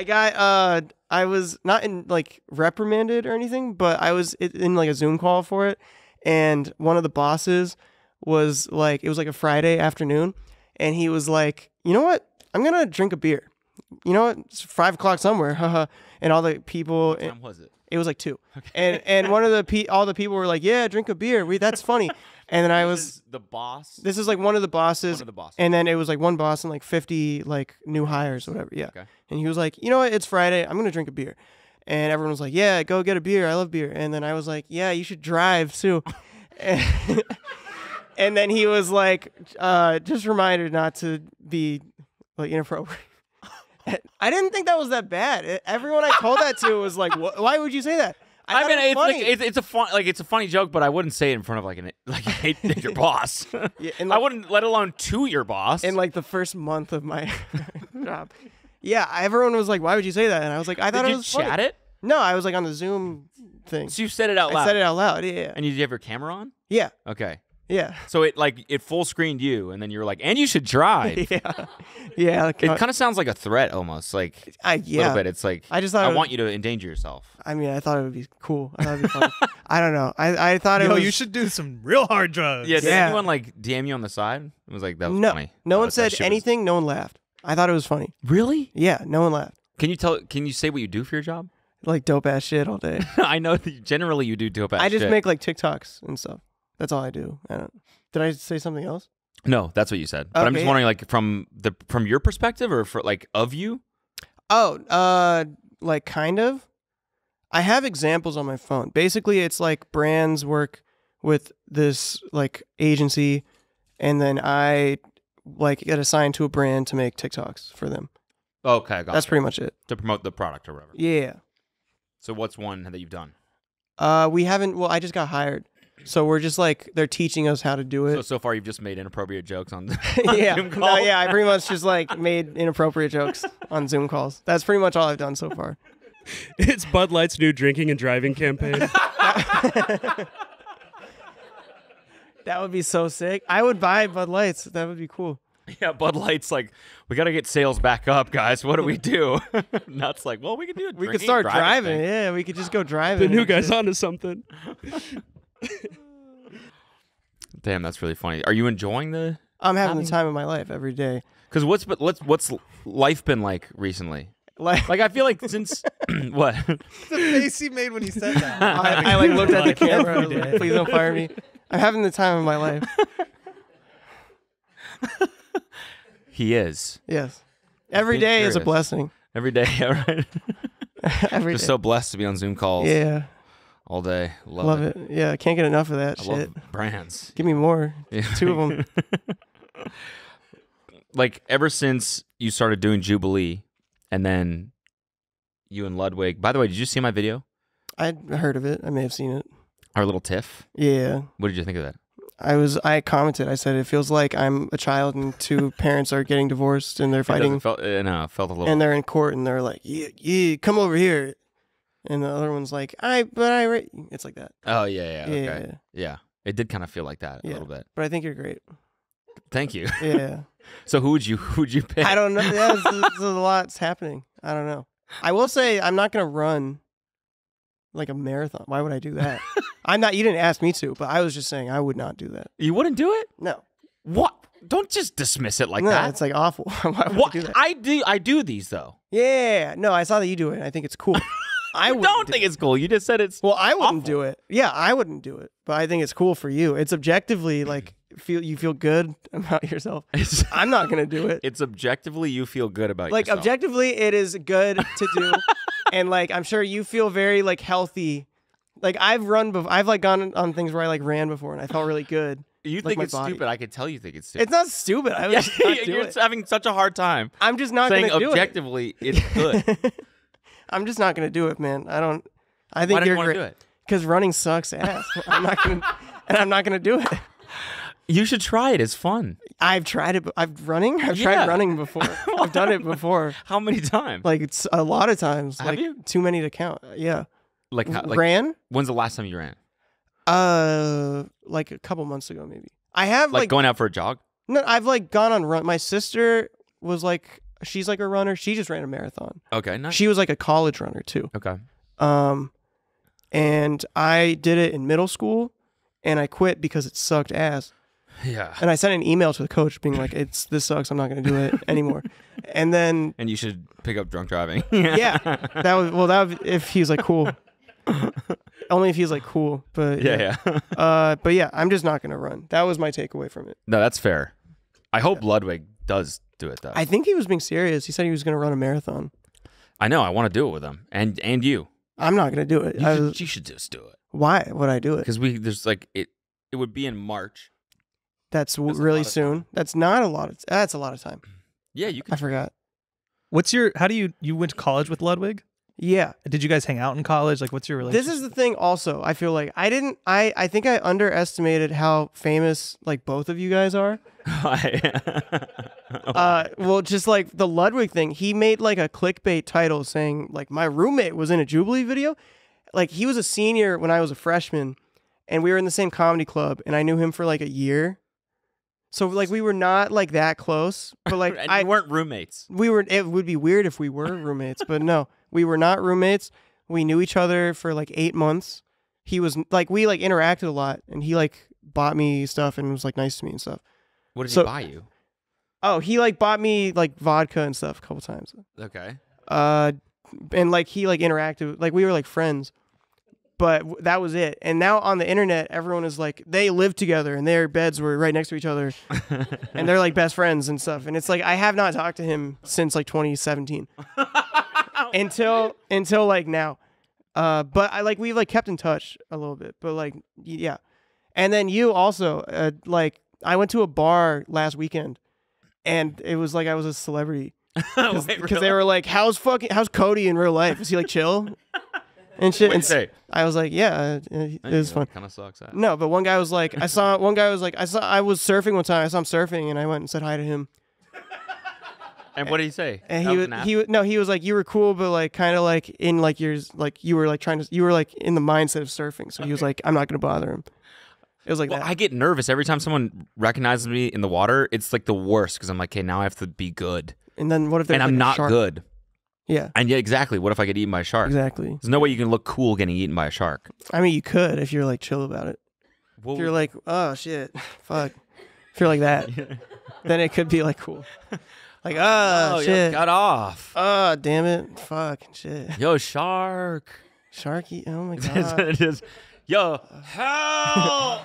[SPEAKER 4] got I was not in like reprimanded or anything, but I was in like a Zoom call for it, and one of the bosses was like, it was like a Friday afternoon, and he was like, you know what? I'm gonna drink a beer. You know what? It's 5 o'clock somewhere, haha. And all the people.
[SPEAKER 3] What time was it?
[SPEAKER 4] It was like 2, and one of the all the people were like, yeah, drink a beer. That's funny. And then I was.
[SPEAKER 3] The boss.
[SPEAKER 4] This is like one of the bosses.
[SPEAKER 3] One of the bosses.
[SPEAKER 4] And then it was like one boss and like 50 like new hires or whatever. Yeah.
[SPEAKER 3] Okay.
[SPEAKER 4] And he was like, you know what? It's Friday. I'm going to drink a beer. And everyone was like, yeah, go get a beer. I love beer. And then I was like, yeah, you should drive too. and then he was like, just a reminder not to be like inappropriate. I didn't think that was that bad. Everyone I told that to was like, why would you say that?
[SPEAKER 3] I mean,
[SPEAKER 4] it's funny.
[SPEAKER 3] it's a funny joke, but I wouldn't say it in front of like your boss.
[SPEAKER 4] Yeah, and
[SPEAKER 3] I
[SPEAKER 4] like,
[SPEAKER 3] wouldn't, let alone to your boss.
[SPEAKER 4] in like the first month of my job. Yeah, everyone was like, why would you say that? And I was like, I thought
[SPEAKER 3] Did
[SPEAKER 4] it
[SPEAKER 3] you
[SPEAKER 4] was
[SPEAKER 3] chat
[SPEAKER 4] funny.
[SPEAKER 3] it?
[SPEAKER 4] No, I was like on the Zoom thing.
[SPEAKER 3] So you said it out loud.
[SPEAKER 4] I said it out loud. Yeah.
[SPEAKER 3] And you have your camera on?
[SPEAKER 4] Yeah.
[SPEAKER 3] Okay.
[SPEAKER 4] Yeah.
[SPEAKER 3] So it full screened you, and then you were like, and you should drive.
[SPEAKER 4] Yeah. Yeah.
[SPEAKER 3] It kind of sounds like a threat almost, like a
[SPEAKER 4] yeah.
[SPEAKER 3] little bit. It's like,
[SPEAKER 4] I just thought
[SPEAKER 3] I
[SPEAKER 4] it
[SPEAKER 3] want you to endanger yourself.
[SPEAKER 4] I mean, I thought it would be cool. I thought it'd be fun. I don't know. I thought it
[SPEAKER 5] Yo,
[SPEAKER 4] was.
[SPEAKER 5] you should do some real hard drugs.
[SPEAKER 3] Yeah, did
[SPEAKER 4] Yeah.
[SPEAKER 3] anyone like DM you on the side? It was like, that was
[SPEAKER 4] No.
[SPEAKER 3] funny.
[SPEAKER 4] No one
[SPEAKER 3] That
[SPEAKER 4] said
[SPEAKER 3] shit was-
[SPEAKER 4] anything. No one laughed. I thought it was funny.
[SPEAKER 3] Really?
[SPEAKER 4] Yeah. No one laughed.
[SPEAKER 3] Can you say what you do for your job?
[SPEAKER 4] Like dope ass shit all day.
[SPEAKER 3] I know that generally you do dope ass
[SPEAKER 4] I just
[SPEAKER 3] shit.
[SPEAKER 4] make like TikToks and stuff. That's all I do. Did I say something else?
[SPEAKER 3] No, that's what you said. But I'm
[SPEAKER 4] Okay,
[SPEAKER 3] just
[SPEAKER 4] yeah.
[SPEAKER 3] wondering, like, from your perspective, or for like of you.
[SPEAKER 4] Oh, like kind of. I have examples on my phone. Basically, it's like brands work with this like agency, and then I like get assigned to a brand to make TikToks for them.
[SPEAKER 3] Okay, gotcha.
[SPEAKER 4] That's pretty much it.
[SPEAKER 3] to promote the product or whatever.
[SPEAKER 4] Yeah.
[SPEAKER 3] So what's one that you've done?
[SPEAKER 4] We haven't. Well, I just got hired, so we're just like they're teaching us how to do it.
[SPEAKER 3] So far you've just made inappropriate jokes on
[SPEAKER 4] Yeah,
[SPEAKER 3] Zoom
[SPEAKER 4] no,
[SPEAKER 3] calls?
[SPEAKER 4] yeah. I pretty much just like made inappropriate jokes on Zoom calls. That's pretty much all I've done so far.
[SPEAKER 7] It's Bud Light's new drinking and driving campaign.
[SPEAKER 4] That would be so sick. I would buy Bud Lights. That would be cool.
[SPEAKER 3] Yeah, Bud Light's like, we got to get sales back up, guys. What do we do? Nuts like, well, we can do it.
[SPEAKER 4] We could start driving. Yeah, we could just go driving.
[SPEAKER 7] The new guy's onto something.
[SPEAKER 3] Damn, that's really funny. Are you enjoying the?
[SPEAKER 4] I'm having the time of my life every day.
[SPEAKER 3] Because what's life been like recently?
[SPEAKER 4] Like
[SPEAKER 3] Like I feel like since what?
[SPEAKER 5] The face he made when he said that.
[SPEAKER 4] I like looked at the camera. I was
[SPEAKER 5] Every
[SPEAKER 4] like,
[SPEAKER 5] day.
[SPEAKER 4] please don't fire me. I'm having the time of my life.
[SPEAKER 3] He is
[SPEAKER 4] Yes. Every
[SPEAKER 3] Being
[SPEAKER 4] day is a
[SPEAKER 3] curious.
[SPEAKER 4] blessing.
[SPEAKER 3] every day. Yeah, right.
[SPEAKER 4] Every
[SPEAKER 3] Just
[SPEAKER 4] day.
[SPEAKER 3] so blessed to be on Zoom calls.
[SPEAKER 4] Yeah.
[SPEAKER 3] all day.
[SPEAKER 4] Love it. Yeah, I can't get enough of that
[SPEAKER 3] I
[SPEAKER 4] shit.
[SPEAKER 3] love brands.
[SPEAKER 4] Give me more.
[SPEAKER 3] Yeah.
[SPEAKER 4] 2 of them.
[SPEAKER 3] Like ever since you started doing Jubilee, and then you and Ludwig. By the way, did you see my video?
[SPEAKER 4] I heard of it. I may have seen it.
[SPEAKER 3] Our little tiff.
[SPEAKER 4] Yeah.
[SPEAKER 3] What did you think of that?
[SPEAKER 4] I commented. I said it feels like I'm a child and 2 parents are getting divorced and they're
[SPEAKER 3] It
[SPEAKER 4] fighting
[SPEAKER 3] felt a little.
[SPEAKER 4] and they're in court and they're like, yeah, come over here. And the other one's like, it's like that.
[SPEAKER 3] Oh yeah. Okay.
[SPEAKER 4] Yeah.
[SPEAKER 3] Yeah. It did kind of feel like that a
[SPEAKER 4] Yeah.
[SPEAKER 3] little bit.
[SPEAKER 4] But I think you're great.
[SPEAKER 3] Thank you.
[SPEAKER 4] Yeah.
[SPEAKER 3] So who would you pick?
[SPEAKER 4] I don't know. Yeah, there's a lot's happening. I don't know. I will say I'm not gonna run like a marathon. Why would I do that? I'm not. You didn't ask me to, but I was just saying I would not do that.
[SPEAKER 3] You wouldn't do it?
[SPEAKER 4] No.
[SPEAKER 3] What? Don't just dismiss it like
[SPEAKER 4] no,
[SPEAKER 3] that.
[SPEAKER 4] it's like awful. Why would
[SPEAKER 3] What?
[SPEAKER 4] I do that?
[SPEAKER 3] I do these though.
[SPEAKER 4] Yeah. No, I saw that you do it. And I think it's cool. I
[SPEAKER 3] I
[SPEAKER 4] wouldn't
[SPEAKER 3] don't
[SPEAKER 4] do
[SPEAKER 3] think it's cool. You just said it's
[SPEAKER 4] Well, I wouldn't
[SPEAKER 3] awful.
[SPEAKER 4] do it. Yeah, I wouldn't do it. But I think it's cool for you. It's objectively like you feel good about yourself.
[SPEAKER 3] It's,
[SPEAKER 4] I'm not gonna do it.
[SPEAKER 3] it's objectively you feel good about
[SPEAKER 4] Like
[SPEAKER 3] yourself.
[SPEAKER 4] objectively, it is good to do, and like I'm sure you feel very like healthy. Like I've run, I've like gone on things where I like ran before, and I felt really good.
[SPEAKER 3] You
[SPEAKER 4] like
[SPEAKER 3] think
[SPEAKER 4] my
[SPEAKER 3] it's
[SPEAKER 4] body.
[SPEAKER 3] stupid. I can tell you think it's stupid.
[SPEAKER 4] It's not stupid. I would just not do
[SPEAKER 3] You're
[SPEAKER 4] it.
[SPEAKER 3] having such a hard time
[SPEAKER 4] I'm just not
[SPEAKER 3] saying
[SPEAKER 4] gonna do
[SPEAKER 3] objectively it's good.
[SPEAKER 4] it. I'm just not gonna do it, man. I think
[SPEAKER 3] Why don't you
[SPEAKER 4] you're
[SPEAKER 3] want
[SPEAKER 4] great
[SPEAKER 3] to do it?
[SPEAKER 4] because running sucks ass. I'm not gonna do it.
[SPEAKER 3] You should try it. It's fun.
[SPEAKER 4] I've tried it. I've
[SPEAKER 3] Yeah.
[SPEAKER 4] tried running before. I've done it before.
[SPEAKER 3] How many times?
[SPEAKER 4] Like it's a lot of times.
[SPEAKER 3] Have
[SPEAKER 4] like
[SPEAKER 3] you?
[SPEAKER 4] too many to count. Yeah.
[SPEAKER 3] Like
[SPEAKER 4] Ran?
[SPEAKER 3] when's the last time you ran?
[SPEAKER 4] Like a couple months ago, maybe. I have
[SPEAKER 3] Like
[SPEAKER 4] like
[SPEAKER 3] going out for a jog?
[SPEAKER 4] no. I've like gone on run. My sister was like she's like a runner. She just ran a marathon.
[SPEAKER 3] Okay, nice.
[SPEAKER 4] She was like a college runner too.
[SPEAKER 3] Okay.
[SPEAKER 4] And I did it in middle school, and I quit because it sucked ass.
[SPEAKER 3] Yeah.
[SPEAKER 4] And I sent an email to the coach being like, this sucks. I'm not going to do it anymore. And then,
[SPEAKER 3] And you should pick up drunk driving.
[SPEAKER 4] yeah, that was if he was like, cool. Only if he's like, cool. But
[SPEAKER 3] Yeah.
[SPEAKER 4] but yeah, I'm just not going to run. That was my takeaway from it.
[SPEAKER 3] No, that's fair. I hope Ludwig does do it though.
[SPEAKER 4] I think he was being serious. He said he was going to run a marathon.
[SPEAKER 3] I know. I want to do it with him, and you.
[SPEAKER 4] I'm not going to do it.
[SPEAKER 3] You should just do it
[SPEAKER 4] Why would I do it?
[SPEAKER 3] because there's like it would be in March.
[SPEAKER 4] That's
[SPEAKER 3] a
[SPEAKER 4] really
[SPEAKER 3] lot of
[SPEAKER 4] soon.
[SPEAKER 3] time.
[SPEAKER 4] That's not a lot of. That's a lot of time.
[SPEAKER 3] Yeah, you
[SPEAKER 4] I
[SPEAKER 3] can.
[SPEAKER 4] forgot.
[SPEAKER 5] How do you went to college with Ludwig?
[SPEAKER 4] Yeah.
[SPEAKER 5] Did you guys hang out in college? Like, what's your relationship?
[SPEAKER 4] This is the thing also, I feel like I think I underestimated how famous like both of you guys are. Well, just like the Ludwig thing, he made like a clickbait title saying like my roommate was in a Jubilee video. Like he was a senior when I was a freshman and we were in the same comedy club and I knew him for like a year. So like we were not like that close, but like
[SPEAKER 3] And we weren't roommates.
[SPEAKER 4] it would be weird if we were roommates, but no, we were not roommates. We knew each other for like 8 months. He was like, we like interacted a lot and he like bought me stuff and was like nice to me and stuff.
[SPEAKER 3] What did
[SPEAKER 4] So-
[SPEAKER 3] he buy you?
[SPEAKER 4] Oh, he like bought me like vodka and stuff a couple times.
[SPEAKER 3] Okay.
[SPEAKER 4] And like he like interacted, like we were like friends, but that was it. And now on the internet, everyone is like, they live together and their beds were right next to each other and they're like best friends and stuff. And it's like, I have not talked to him since like 2017 until like now. But I like, we've like kept in touch a little bit, but like, yeah. And then you also, like I went to a bar last weekend and it was like, I was a celebrity. Because they were like, how's Cody in real life? Is he like chill and shit?
[SPEAKER 3] What'd you say?
[SPEAKER 4] I was like, yeah, it was fun.
[SPEAKER 3] Kind of sucks.
[SPEAKER 4] No, but one guy was like, I was surfing one time. I saw him surfing, and I went and said hi to him.
[SPEAKER 3] And what did he say?
[SPEAKER 4] And
[SPEAKER 3] That was an app?
[SPEAKER 4] he was like, you were cool, but like kind of like in like yours, like you were like you were like in the mindset of surfing. So he was like, I'm not gonna bother him. It was like
[SPEAKER 3] Well,
[SPEAKER 4] that.
[SPEAKER 3] I get nervous every time someone recognizes me in the water. It's like the worst because I'm like, okay, now I have to be good,
[SPEAKER 4] And then what if there's
[SPEAKER 3] and I'm
[SPEAKER 4] like, a
[SPEAKER 3] not
[SPEAKER 4] shark?
[SPEAKER 3] good.
[SPEAKER 4] Yeah,
[SPEAKER 3] And yeah, exactly. What if I get eaten by a shark?
[SPEAKER 4] exactly.
[SPEAKER 3] There's no way you can look cool getting eaten by a shark.
[SPEAKER 4] I mean, you could if you're like chill about it.
[SPEAKER 3] Well,
[SPEAKER 4] If you're like, oh shit, fuck. If you're like that, then it could be like cool. Like,
[SPEAKER 3] oh,
[SPEAKER 4] shit.
[SPEAKER 3] yeah, got off.
[SPEAKER 4] Oh, damn it. Fuck. Shit.
[SPEAKER 3] Yo, shark.
[SPEAKER 4] Sharky. Oh, my God.
[SPEAKER 3] It is. Yo, help!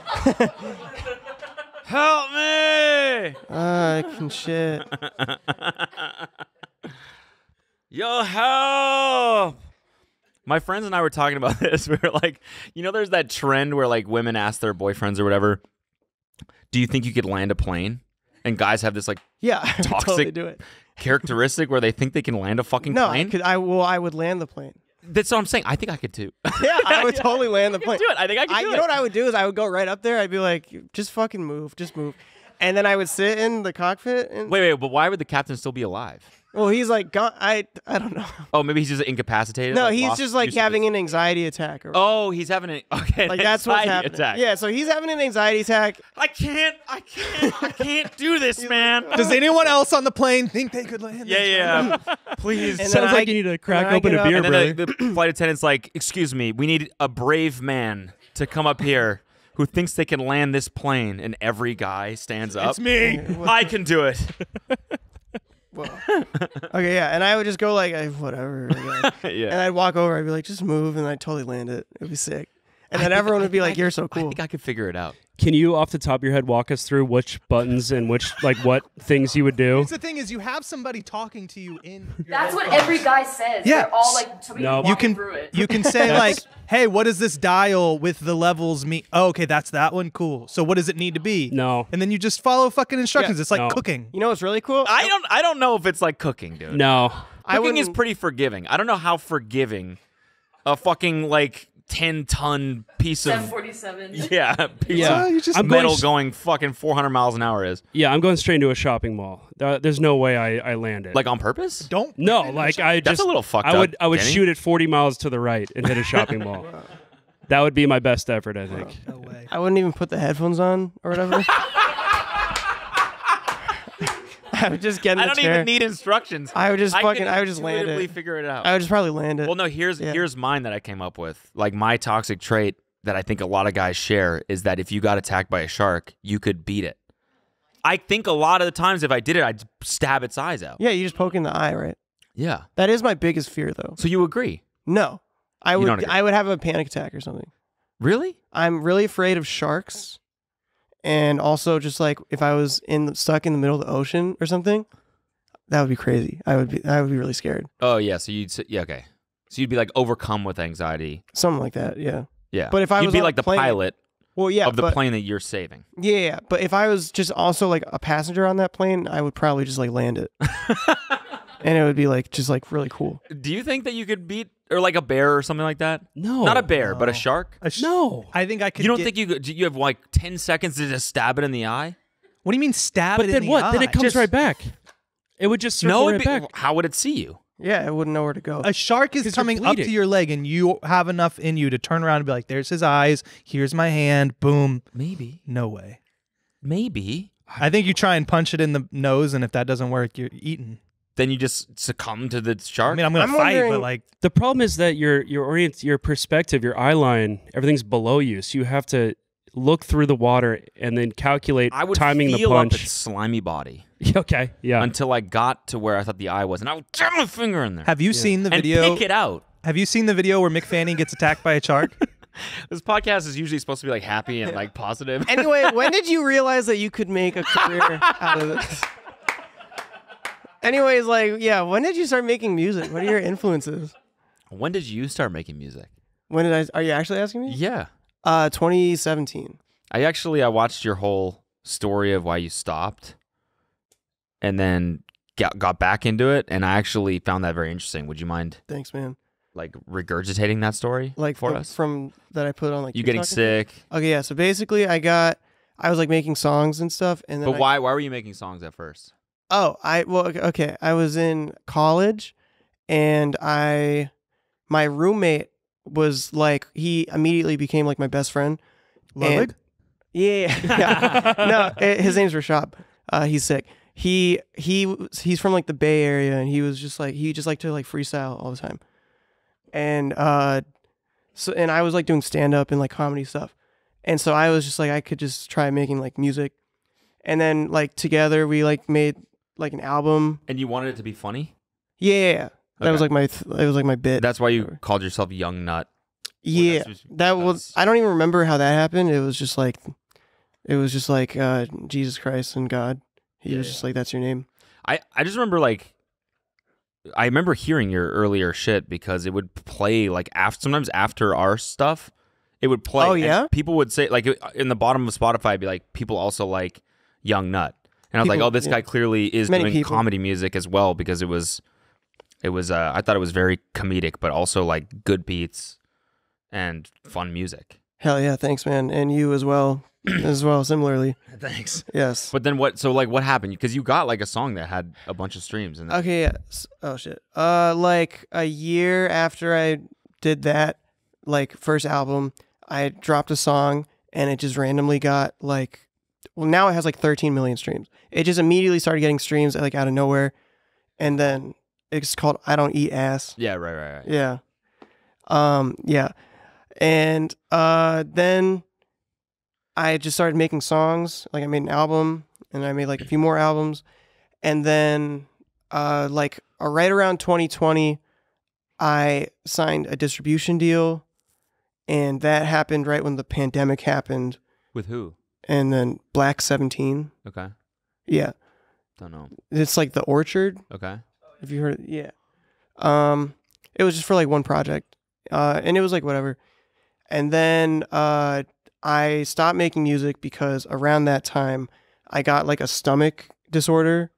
[SPEAKER 3] Help me!
[SPEAKER 4] Fucking shit.
[SPEAKER 3] Yo, help! My friends and I were talking about this. We were like, there's that trend where like women ask their boyfriends or whatever, do you think you could land a plane? And guys have this like
[SPEAKER 4] Yeah. I would
[SPEAKER 3] Toxic
[SPEAKER 4] totally do it.
[SPEAKER 3] characteristic where they think they can land a fucking
[SPEAKER 4] No,
[SPEAKER 3] plane.
[SPEAKER 4] I would land the plane.
[SPEAKER 3] That's what I'm saying. I think I could too.
[SPEAKER 4] Yeah, I would totally land the
[SPEAKER 3] I
[SPEAKER 4] plane.
[SPEAKER 3] could do it. I think I could do
[SPEAKER 4] You
[SPEAKER 3] it.
[SPEAKER 4] know what I would do is I would go right up there. I'd be like, just fucking move. Just move. And then I would sit in the cockpit. And,
[SPEAKER 3] Wait, but why would the captain still be alive?
[SPEAKER 4] well, he's like, gone. I don't know.
[SPEAKER 3] Oh, maybe he's just incapacitated.
[SPEAKER 4] No,
[SPEAKER 3] like
[SPEAKER 4] he's
[SPEAKER 3] lost
[SPEAKER 4] just like
[SPEAKER 3] use of
[SPEAKER 4] having
[SPEAKER 3] his-
[SPEAKER 4] an anxiety attack. Or
[SPEAKER 3] Oh, he's having an okay.
[SPEAKER 4] like that's what's
[SPEAKER 3] anxiety
[SPEAKER 4] happening.
[SPEAKER 3] Attack.
[SPEAKER 4] Yeah, so he's having an anxiety attack.
[SPEAKER 3] I can't do this, man.
[SPEAKER 5] Does anyone else on the plane think they could land?
[SPEAKER 3] Yeah. Please.
[SPEAKER 4] And
[SPEAKER 7] Sounds
[SPEAKER 4] then
[SPEAKER 7] like
[SPEAKER 4] I-
[SPEAKER 7] you need to crack
[SPEAKER 4] then I
[SPEAKER 7] open
[SPEAKER 4] get
[SPEAKER 7] a
[SPEAKER 4] up-
[SPEAKER 7] beer,
[SPEAKER 3] And
[SPEAKER 7] brother.
[SPEAKER 3] then the flight attendant's like, "Excuse me, we need a brave man to come up here who thinks they can land this plane." And every guy stands up.
[SPEAKER 7] It's me.
[SPEAKER 3] I can do it.
[SPEAKER 4] Well, okay, yeah, and I would just go like, whatever. Like, and
[SPEAKER 3] Yeah.
[SPEAKER 4] I'd walk over. I'd be like, just move, and I'd totally land it. It'd be sick. And then everyone would be like, "You're so
[SPEAKER 3] I
[SPEAKER 4] cool."
[SPEAKER 3] think I could figure it out.
[SPEAKER 7] Can you, off the top of your head, walk us through which buttons and which, like, what things you would do?
[SPEAKER 5] Here's the thing: is you have somebody talking to you in. Your
[SPEAKER 6] That's what
[SPEAKER 5] headphones.
[SPEAKER 6] every guy says.
[SPEAKER 5] Yeah.
[SPEAKER 6] They're all like, somebody
[SPEAKER 7] No.
[SPEAKER 6] walking
[SPEAKER 5] You can
[SPEAKER 6] through it.
[SPEAKER 5] you can say like, "Hey, what does this dial with the levels mean?" Oh, okay, that's that one. Cool. So what does it need to be?
[SPEAKER 7] No.
[SPEAKER 5] And then you just follow fucking instructions.
[SPEAKER 4] Yeah.
[SPEAKER 5] It's like
[SPEAKER 7] No.
[SPEAKER 5] cooking.
[SPEAKER 4] You know what's really cool?
[SPEAKER 3] I don't know if it's like cooking, dude.
[SPEAKER 7] No.
[SPEAKER 3] Cooking is
[SPEAKER 4] wouldn't-
[SPEAKER 3] pretty forgiving. I don't know how forgiving a fucking like 10-ton piece of
[SPEAKER 6] 747.
[SPEAKER 3] piece
[SPEAKER 7] Yeah.
[SPEAKER 3] of
[SPEAKER 5] you just
[SPEAKER 7] I'm
[SPEAKER 3] metal
[SPEAKER 7] going,
[SPEAKER 3] going fucking 400 miles an hour is.
[SPEAKER 7] yeah, I'm going straight into a shopping mall. There's no way I land it.
[SPEAKER 3] Like on purpose?
[SPEAKER 5] don't.
[SPEAKER 7] no, like I
[SPEAKER 3] That's
[SPEAKER 7] just
[SPEAKER 3] a little fucked
[SPEAKER 7] I would
[SPEAKER 3] up,
[SPEAKER 7] I would
[SPEAKER 3] Danny.
[SPEAKER 7] shoot it 40 miles to the right and hit a shopping mall. That would be my best effort, I think.
[SPEAKER 5] No way.
[SPEAKER 4] I wouldn't even put the headphones on or whatever. I would just get in the
[SPEAKER 3] I don't
[SPEAKER 4] chair.
[SPEAKER 3] even need instructions.
[SPEAKER 4] I would just
[SPEAKER 3] I
[SPEAKER 4] fucking.
[SPEAKER 3] can
[SPEAKER 4] I would just land
[SPEAKER 3] intuitively
[SPEAKER 4] it.
[SPEAKER 3] figure it out.
[SPEAKER 4] I would just probably land it.
[SPEAKER 3] Well, no. Here's mine that I came up with. Like my toxic trait that I think a lot of guys share is that if you got attacked by a shark, you could beat it. I think a lot of the times if I did it, I'd stab its eyes out.
[SPEAKER 4] Yeah, you just poke in the eye, right?
[SPEAKER 3] Yeah.
[SPEAKER 4] That is my biggest fear, though.
[SPEAKER 3] So you agree?
[SPEAKER 4] No, I
[SPEAKER 3] You
[SPEAKER 4] would.
[SPEAKER 3] don't agree?
[SPEAKER 4] I would have a panic attack or something.
[SPEAKER 3] Really?
[SPEAKER 4] I'm really afraid of sharks, and also just like if I was stuck in the middle of the ocean or something, that would be crazy. I would be really scared.
[SPEAKER 3] Oh yeah. So okay. So you'd be like overcome with anxiety.
[SPEAKER 4] Something like that. Yeah.
[SPEAKER 3] Yeah.
[SPEAKER 4] But if I
[SPEAKER 3] you'd
[SPEAKER 4] was
[SPEAKER 3] be
[SPEAKER 4] on
[SPEAKER 3] like
[SPEAKER 4] a
[SPEAKER 3] the
[SPEAKER 4] plane-
[SPEAKER 3] pilot
[SPEAKER 4] Well, yeah,
[SPEAKER 3] of the
[SPEAKER 4] but,
[SPEAKER 3] plane that you're saving.
[SPEAKER 4] Yeah. But if I was just also like a passenger on that plane, I would probably just like land it, and it would be like just like really cool.
[SPEAKER 3] Do you think that you could beat or like a bear or something like that?
[SPEAKER 7] No.
[SPEAKER 3] Not a bear, but a shark.
[SPEAKER 7] No.
[SPEAKER 5] I think I could.
[SPEAKER 3] You don't think you could? You have like 10 seconds to just stab it in the eye?
[SPEAKER 5] What do you mean stab
[SPEAKER 7] But
[SPEAKER 5] it
[SPEAKER 7] then
[SPEAKER 5] in
[SPEAKER 7] what?
[SPEAKER 5] the
[SPEAKER 7] Then
[SPEAKER 5] eye?
[SPEAKER 7] it comes right back. It would just circle
[SPEAKER 3] No.
[SPEAKER 7] right back.
[SPEAKER 3] How would it see you?
[SPEAKER 4] Yeah, I wouldn't know where to go.
[SPEAKER 5] A shark is
[SPEAKER 7] 'Cause you're
[SPEAKER 5] coming up to
[SPEAKER 7] bleeding.
[SPEAKER 5] your leg, and you have enough in you to turn around and be like, "There's his eyes. Here's my hand. Boom."
[SPEAKER 3] Maybe.
[SPEAKER 5] No way.
[SPEAKER 3] Maybe.
[SPEAKER 5] I think you try and punch it in the nose, and if that doesn't work, you're eaten.
[SPEAKER 3] Then you just succumb to the shark.
[SPEAKER 5] I mean, I'm gonna
[SPEAKER 4] I'm
[SPEAKER 5] fight, but
[SPEAKER 4] wondering-
[SPEAKER 5] like,
[SPEAKER 7] The problem is that your perspective, your eye line, everything's below you, so you have to look through the water and then calculate
[SPEAKER 3] I would
[SPEAKER 7] timing the
[SPEAKER 3] feel up
[SPEAKER 7] punch.
[SPEAKER 3] its slimy body
[SPEAKER 7] Okay, yeah.
[SPEAKER 3] until I got to where I thought the eye was, and I would jam my finger in there
[SPEAKER 5] have you seen the
[SPEAKER 3] and
[SPEAKER 5] video?
[SPEAKER 3] pick it out.
[SPEAKER 5] Have you seen the video where Mick Fanning gets attacked by a shark?
[SPEAKER 3] This podcast is usually supposed to be like happy and like positive.
[SPEAKER 4] Anyway, when did you realize that you could make a career out of this? Anyways, like, yeah, when did you start making music? What are your influences?
[SPEAKER 3] When did you start making music?
[SPEAKER 4] When did I? Are you actually asking me?
[SPEAKER 3] Yeah.
[SPEAKER 4] 2017.
[SPEAKER 3] I watched your whole story of why you stopped and then got back into it, and I actually found that very interesting. Would you mind
[SPEAKER 4] Thanks, man.
[SPEAKER 3] like regurgitating that story
[SPEAKER 4] Like
[SPEAKER 3] for
[SPEAKER 4] from,
[SPEAKER 3] us?
[SPEAKER 4] from that I put on like
[SPEAKER 3] You getting
[SPEAKER 4] TikTok and stuff?
[SPEAKER 3] sick.
[SPEAKER 4] Okay, yeah. So basically, I was like making songs and stuff, and then
[SPEAKER 3] But why were you making songs at first?
[SPEAKER 4] Okay. I was in college, and my roommate was like, he immediately became like my best friend.
[SPEAKER 5] Ludwig?
[SPEAKER 4] And- Yeah. No, his name's Rashab. He's sick. He's from like the Bay Area, and he just liked to like freestyle all the time. And and I was like doing stand up and like comedy stuff. And so I was just like, I could just try making like music. And then like together we like made like an album.
[SPEAKER 3] And you wanted it to be funny?
[SPEAKER 4] Yeah. That was
[SPEAKER 3] Okay.
[SPEAKER 4] like my bit.
[SPEAKER 3] That's why you
[SPEAKER 4] Whatever.
[SPEAKER 3] called yourself Young Nut.
[SPEAKER 4] Yeah,
[SPEAKER 3] that's-
[SPEAKER 4] that was.
[SPEAKER 3] that's-
[SPEAKER 4] I don't even remember how that happened. It was just like Jesus Christ and God. He was just like, that's your name.
[SPEAKER 3] I just remember like I remember hearing your earlier shit because it would play like sometimes after our stuff. It would play.
[SPEAKER 4] Oh,
[SPEAKER 3] and
[SPEAKER 4] yeah?
[SPEAKER 3] people would say like in the bottom of Spotify, it'd be like people also like Young Nut, and I was like,
[SPEAKER 4] People-
[SPEAKER 3] oh, this
[SPEAKER 4] yeah.
[SPEAKER 3] guy clearly is
[SPEAKER 4] Many
[SPEAKER 3] doing
[SPEAKER 4] people.
[SPEAKER 3] comedy music as well because it was. I thought it was very comedic, but also like good beats and fun music.
[SPEAKER 4] Hell yeah, thanks, man, and you as well, similarly.
[SPEAKER 3] Thanks.
[SPEAKER 4] Yes.
[SPEAKER 3] But then what? So like, what happened? Because you got like a song that had a bunch of streams, and
[SPEAKER 4] Okay. Yeah. Oh shit. Like a year after I did that, like first album, I dropped a song, and it just randomly got like, well, now it has like 13 million streams. It just immediately started getting streams like out of nowhere, and then it's called "I Don't Eat Ass."
[SPEAKER 3] yeah, right.
[SPEAKER 4] Yeah. Yeah. And then I just started making songs. Like I made an album, and I made like a few more albums. And then right around 2020, I signed a distribution deal, and that happened right when the pandemic happened.
[SPEAKER 3] With who?
[SPEAKER 4] And then Black 17.
[SPEAKER 3] Okay,
[SPEAKER 4] Yeah.
[SPEAKER 3] don't know.
[SPEAKER 4] It's like The Orchard.
[SPEAKER 3] Okay.
[SPEAKER 4] Have you heard? Yeah. It was just for like one project, and it was like whatever. And then I stopped making music because around that time I got like a stomach disorder,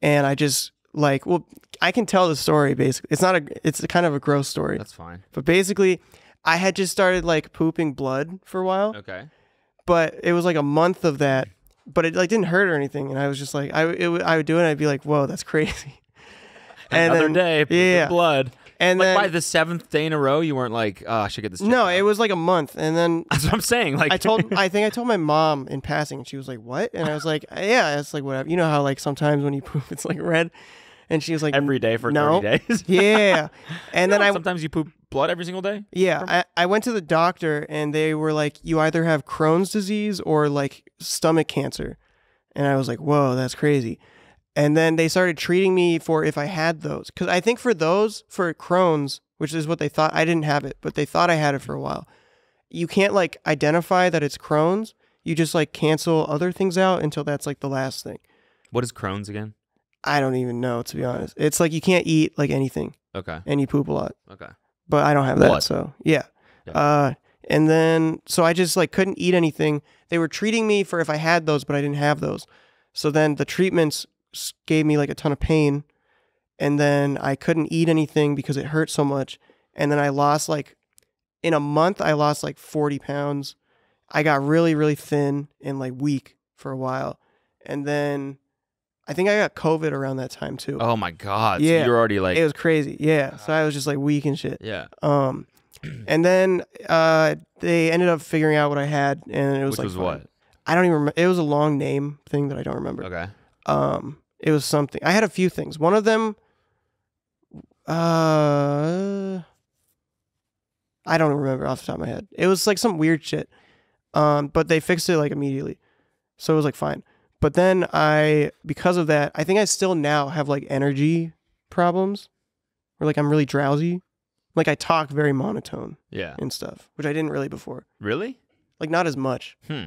[SPEAKER 4] and I just like, well, I can tell the story basically. It's kind of a gross story,
[SPEAKER 3] That's fine.
[SPEAKER 4] but basically I had just started like pooping blood for a while,
[SPEAKER 3] Okay.
[SPEAKER 4] but it was like a month of that, but it like didn't hurt or anything, and I was just like, I would do it, and I'd be like, whoa, that's crazy. And
[SPEAKER 3] Another
[SPEAKER 4] then-
[SPEAKER 3] day.
[SPEAKER 4] yeah.
[SPEAKER 3] Blood.
[SPEAKER 4] And
[SPEAKER 3] Like
[SPEAKER 4] then
[SPEAKER 3] by the 7th day in a row, you weren't like, oh, I should get this. checked
[SPEAKER 4] no,
[SPEAKER 3] out.
[SPEAKER 4] it was like a month, and then
[SPEAKER 3] That's what I'm saying. Like
[SPEAKER 4] I think I told my mom in passing, and she was like, "What?" And I was like, "Yeah, it's like whatever." You know how like sometimes when you poop, it's like red, and she was like,
[SPEAKER 3] every day for
[SPEAKER 4] no.
[SPEAKER 3] 30 days.
[SPEAKER 4] Yeah, and then
[SPEAKER 3] sometimes you poop blood every single day.
[SPEAKER 4] I went to the doctor, and they were like, "You either have Crohn's disease or like stomach cancer," and I was like, "Whoa, that's crazy." And then they started treating me for if I had those, because I think for Crohn's, which is what they thought, I didn't have it, but they thought I had it for a while. You can't like identify that it's Crohn's. You just like cancel other things out until that's like the last thing.
[SPEAKER 3] What is Crohn's again?
[SPEAKER 4] I don't even know, to be honest. It's like you can't eat like anything
[SPEAKER 3] Okay.
[SPEAKER 4] and you poop a lot,
[SPEAKER 3] Okay.
[SPEAKER 4] but I don't have that.
[SPEAKER 3] Blood.
[SPEAKER 4] So yeah.
[SPEAKER 3] Yeah.
[SPEAKER 4] And then, so I just like couldn't eat anything. They were treating me for if I had those, but I didn't have those. So then the treatments gave me like a ton of pain. And then I couldn't eat anything because it hurt so much. And then I lost like, in a month, I lost like 40 pounds. I got really, really thin and like weak for a while. And then I think I got COVID around that time too.
[SPEAKER 3] Oh my God.
[SPEAKER 4] Yeah.
[SPEAKER 3] So you're already like.
[SPEAKER 4] It was crazy. Yeah. So I was just like weak and shit.
[SPEAKER 3] Yeah.
[SPEAKER 4] And then they ended up figuring out what I had, and it was
[SPEAKER 3] Which
[SPEAKER 4] like
[SPEAKER 3] was
[SPEAKER 4] fine.
[SPEAKER 3] what?
[SPEAKER 4] I don't even remember. It was a long name thing that I don't remember.
[SPEAKER 3] Okay.
[SPEAKER 4] It was something. I had a few things. One of them, I don't remember off the top of my head. It was like some weird shit. But they fixed it like immediately, so it was like fine. But then because of that, I think I still now have like energy problems, where like I'm really drowsy. Like I talk very monotone
[SPEAKER 3] Yeah.
[SPEAKER 4] and stuff, which I didn't really before.
[SPEAKER 3] Really?
[SPEAKER 4] Like not as much.
[SPEAKER 3] Hmm.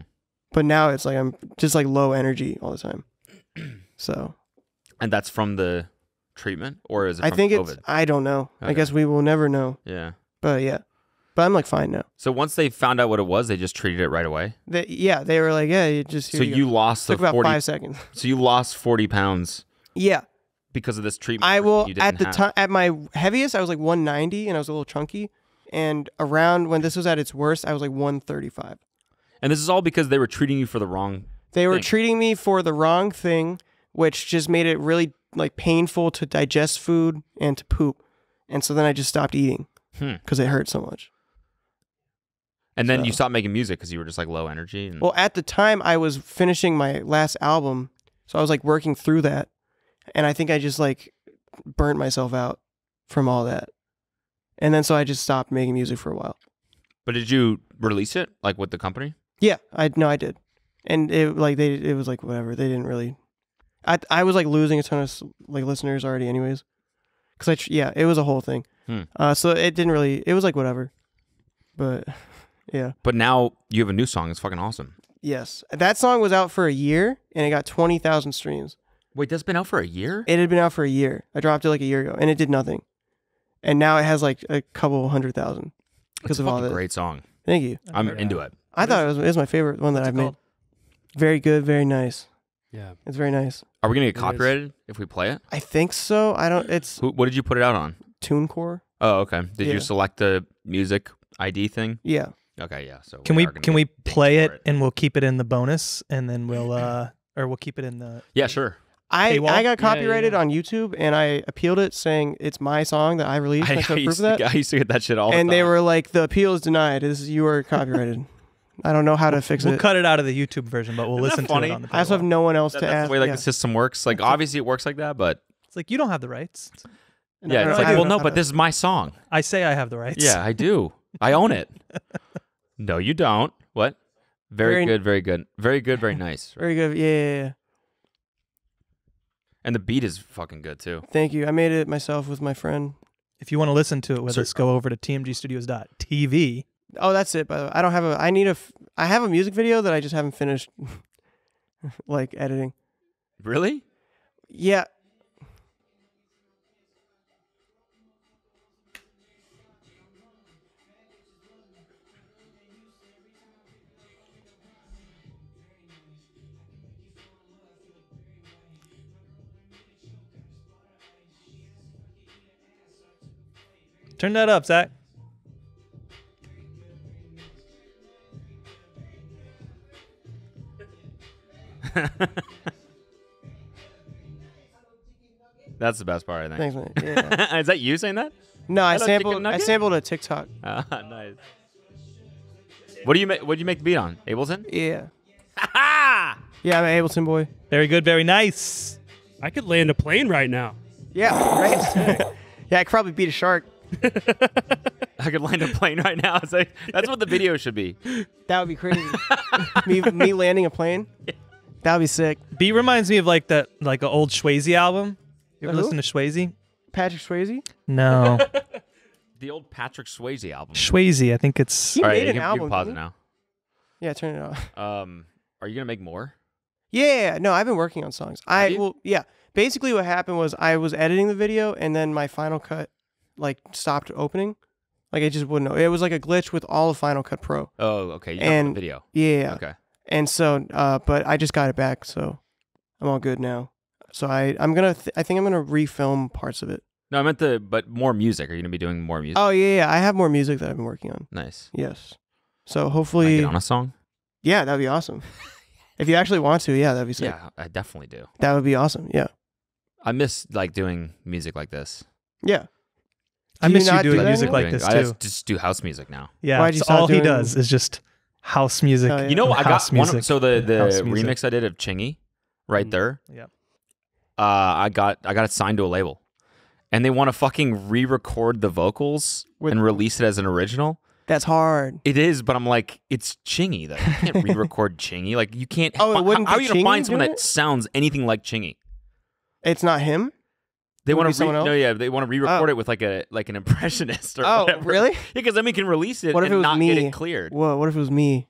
[SPEAKER 4] But now it's like I'm just like low energy all the time. So
[SPEAKER 3] And that's from the treatment, or is it?
[SPEAKER 4] I
[SPEAKER 3] From
[SPEAKER 4] think
[SPEAKER 3] COVID?
[SPEAKER 4] I don't know. I
[SPEAKER 3] Okay.
[SPEAKER 4] guess we will never know.
[SPEAKER 3] Yeah.
[SPEAKER 4] But yeah. But I'm like fine now.
[SPEAKER 3] So once they found out what it was, they just treated it right away.
[SPEAKER 4] They were like, yeah, you just.
[SPEAKER 3] So you lost the
[SPEAKER 4] took about
[SPEAKER 3] 40.
[SPEAKER 4] 5 seconds.
[SPEAKER 3] So you lost 40 pounds
[SPEAKER 4] Yeah,
[SPEAKER 3] because of this treatment.
[SPEAKER 4] I will.
[SPEAKER 3] you didn't
[SPEAKER 4] At the
[SPEAKER 3] have.
[SPEAKER 4] time, at my heaviest, I was like 190, and I was a little chunky. And around when this was at its worst, I was like 135.
[SPEAKER 3] And this is all because they were treating you for the wrong.
[SPEAKER 4] They were
[SPEAKER 3] thing.
[SPEAKER 4] treating me for the wrong thing, which just made it really like painful to digest food and to poop. And so then I just stopped eating because it hurt so much.
[SPEAKER 3] And then
[SPEAKER 4] So-
[SPEAKER 3] you stopped making music because you were just like low energy. And...
[SPEAKER 4] Well, at the time, I was finishing my last album, so I was like working through that, and I think I just like burnt myself out from all that, and then so I just stopped making music for a while.
[SPEAKER 3] But did you release it like with the company?
[SPEAKER 4] Yeah, I did, and it was like whatever. They didn't really. I was like losing a ton of like listeners already, anyways, because it was a whole thing. So it didn't really. It was like whatever, but yeah.
[SPEAKER 3] But now you have a new song. It's fucking awesome.
[SPEAKER 4] Yes, that song was out for a year, and it got 20,000 streams.
[SPEAKER 3] Wait, that's been out for a year?
[SPEAKER 4] It had been out for a year. I dropped it like a year ago, and it did nothing. And now it has like a couple 100,000 because
[SPEAKER 3] It's a
[SPEAKER 4] of all
[SPEAKER 3] fucking
[SPEAKER 4] that.
[SPEAKER 3] great song.
[SPEAKER 4] Thank you.
[SPEAKER 3] I'm into it.
[SPEAKER 4] I thought it was my favorite one that I've made. Very good, very nice.
[SPEAKER 7] Yeah.
[SPEAKER 4] It's very nice.
[SPEAKER 3] Are we gonna get
[SPEAKER 7] is.
[SPEAKER 3] copyrighted if we play it?
[SPEAKER 4] I think so. I don't. It's
[SPEAKER 3] What did you put it out on?
[SPEAKER 4] TuneCore.
[SPEAKER 3] Oh, okay. Did
[SPEAKER 4] Yeah.
[SPEAKER 3] you select the music ID thing?
[SPEAKER 4] Yeah.
[SPEAKER 3] Okay, yeah. So
[SPEAKER 5] Can we
[SPEAKER 3] are gonna
[SPEAKER 5] can we
[SPEAKER 3] get dinged
[SPEAKER 5] play
[SPEAKER 3] for
[SPEAKER 5] it and we'll keep it in the bonus and then we'll or we'll keep it in the
[SPEAKER 3] Yeah, sure.
[SPEAKER 4] I
[SPEAKER 5] Paywall?
[SPEAKER 4] got
[SPEAKER 7] Yeah,
[SPEAKER 4] copyrighted
[SPEAKER 7] yeah.
[SPEAKER 4] on YouTube, and I appealed it, saying it's my song that I released. I showed proof of that,
[SPEAKER 3] I used to get that shit all the
[SPEAKER 4] and
[SPEAKER 3] time.
[SPEAKER 4] they were like, "The appeal is denied. You are copyrighted." I don't know how to fix
[SPEAKER 5] we'll
[SPEAKER 4] it.
[SPEAKER 5] cut it out of the YouTube version, but we'll
[SPEAKER 3] Isn't that
[SPEAKER 5] listen to
[SPEAKER 3] funny?
[SPEAKER 5] it on the
[SPEAKER 4] I also have
[SPEAKER 5] paywall.
[SPEAKER 4] no one else to
[SPEAKER 3] That's
[SPEAKER 4] ask.
[SPEAKER 3] the way like
[SPEAKER 4] yeah.
[SPEAKER 3] the system works. Like obviously it works like that, but
[SPEAKER 5] It's like you don't have the rights.
[SPEAKER 4] No,
[SPEAKER 3] yeah,
[SPEAKER 4] no,
[SPEAKER 3] it's
[SPEAKER 4] I
[SPEAKER 3] like, well,
[SPEAKER 4] don't know
[SPEAKER 3] no,
[SPEAKER 4] how
[SPEAKER 3] but
[SPEAKER 4] to-
[SPEAKER 3] this is my song.
[SPEAKER 5] I say I have the rights.
[SPEAKER 3] Yeah, I do. I own it. No, you don't. What? Very
[SPEAKER 4] Very-
[SPEAKER 3] good, very good. Very good, very nice.
[SPEAKER 4] Very good. Yeah.
[SPEAKER 3] And the beat is fucking good too.
[SPEAKER 4] Thank you. I made it myself with my friend.
[SPEAKER 5] If you want to listen to it with
[SPEAKER 3] So-
[SPEAKER 5] us, go over to tmgstudios.tv.
[SPEAKER 4] Oh, that's it. By the way, I don't have I have a music video that I just haven't finished, like editing.
[SPEAKER 3] Really?
[SPEAKER 4] Yeah.
[SPEAKER 5] Turn that up, Zach.
[SPEAKER 3] That's the best part, I think.
[SPEAKER 4] Thanks, man. Yeah.
[SPEAKER 3] Is that you saying that?
[SPEAKER 4] No, I
[SPEAKER 3] Hello,
[SPEAKER 4] sampled.
[SPEAKER 3] chicken
[SPEAKER 4] I
[SPEAKER 3] nugget?
[SPEAKER 4] sampled a TikTok.
[SPEAKER 3] Nice. What do you make? What do you make the beat on? Ableton?
[SPEAKER 4] Yeah.
[SPEAKER 3] Ha!
[SPEAKER 4] Yeah, I'm an Ableton boy.
[SPEAKER 5] Very good. Very nice.
[SPEAKER 7] I could land a plane right now.
[SPEAKER 4] Yeah, right. Yeah, I could probably beat a shark.
[SPEAKER 3] I could land a plane right now. It's like, that's what the video should be.
[SPEAKER 4] That would be crazy. me landing a plane. That would be sick.
[SPEAKER 5] Beat reminds me of like an old Swayze album. You ever
[SPEAKER 4] Who?
[SPEAKER 5] listen to Swayze?
[SPEAKER 4] Patrick Swayze.
[SPEAKER 5] No,
[SPEAKER 3] The old Patrick Swayze album.
[SPEAKER 5] Swayze. I think it's.
[SPEAKER 4] He
[SPEAKER 3] All right,
[SPEAKER 4] made
[SPEAKER 3] you
[SPEAKER 4] an
[SPEAKER 3] can
[SPEAKER 4] album.
[SPEAKER 3] pause it
[SPEAKER 4] didn't
[SPEAKER 3] now.
[SPEAKER 4] he? Yeah, turn it off.
[SPEAKER 3] Are you gonna make more?
[SPEAKER 4] Yeah, no, I've been working on songs.
[SPEAKER 3] you?
[SPEAKER 4] Yeah. Basically, what happened was I was editing the video, and then my Final Cut like stopped opening. Like it just wouldn't. It was like a glitch with all of Final Cut Pro.
[SPEAKER 3] Oh, okay. You got the
[SPEAKER 4] And-
[SPEAKER 3] video.
[SPEAKER 4] Yeah.
[SPEAKER 3] Okay.
[SPEAKER 4] And so, but I just got it back, so I'm all good now. So I'm gonna. I think I'm gonna refilm parts of it.
[SPEAKER 3] No, I meant but more music. Are you gonna be doing more music?
[SPEAKER 4] Oh yeah. I have more music that I've been working on.
[SPEAKER 3] Nice.
[SPEAKER 4] Yes. So
[SPEAKER 3] Can I
[SPEAKER 4] hopefully,
[SPEAKER 3] get on a song?
[SPEAKER 4] yeah, that'd be awesome. If you actually want to, yeah, that'd be sick.
[SPEAKER 3] Yeah, I definitely do.
[SPEAKER 4] That would be awesome. Yeah.
[SPEAKER 3] I miss like doing music like this.
[SPEAKER 4] Yeah.
[SPEAKER 5] I
[SPEAKER 4] Do you
[SPEAKER 5] miss you
[SPEAKER 4] not do
[SPEAKER 5] doing
[SPEAKER 4] that
[SPEAKER 5] music
[SPEAKER 4] anymore?
[SPEAKER 5] like this
[SPEAKER 3] I
[SPEAKER 5] too.
[SPEAKER 3] just do house music now.
[SPEAKER 5] Yeah,
[SPEAKER 4] Why'd you
[SPEAKER 5] that's
[SPEAKER 4] stop
[SPEAKER 5] all he
[SPEAKER 4] doing-
[SPEAKER 5] does is just house music.
[SPEAKER 4] Oh, yeah.
[SPEAKER 3] You know,
[SPEAKER 5] and
[SPEAKER 3] I got
[SPEAKER 5] house
[SPEAKER 3] one.
[SPEAKER 5] music
[SPEAKER 3] So the
[SPEAKER 5] and house music.
[SPEAKER 3] remix I did of Chingy, right there.
[SPEAKER 5] Yep.
[SPEAKER 3] I got it signed to a label, and they want to fucking re-record the vocals
[SPEAKER 4] With-
[SPEAKER 3] and release it as an original.
[SPEAKER 4] That's hard.
[SPEAKER 3] It is, but I'm like, it's Chingy though. You can't re-record Chingy. Like you can't.
[SPEAKER 4] Oh, it wouldn't
[SPEAKER 3] how are
[SPEAKER 4] be
[SPEAKER 3] you gonna
[SPEAKER 4] Chingy
[SPEAKER 3] find someone
[SPEAKER 4] doing
[SPEAKER 3] that
[SPEAKER 4] it?
[SPEAKER 3] sounds anything like Chingy?
[SPEAKER 4] It's not him.
[SPEAKER 3] They
[SPEAKER 4] Would it
[SPEAKER 3] want
[SPEAKER 4] be
[SPEAKER 3] to
[SPEAKER 4] someone else?
[SPEAKER 3] no, yeah, they want to re-record
[SPEAKER 4] Oh.
[SPEAKER 3] it with like an impressionist or
[SPEAKER 4] Oh,
[SPEAKER 3] whatever.
[SPEAKER 4] really?
[SPEAKER 3] Yeah, because then we can release it
[SPEAKER 4] What if
[SPEAKER 3] and
[SPEAKER 4] it was
[SPEAKER 3] not
[SPEAKER 4] me?
[SPEAKER 3] get it cleared.
[SPEAKER 4] Whoa, what if it was me?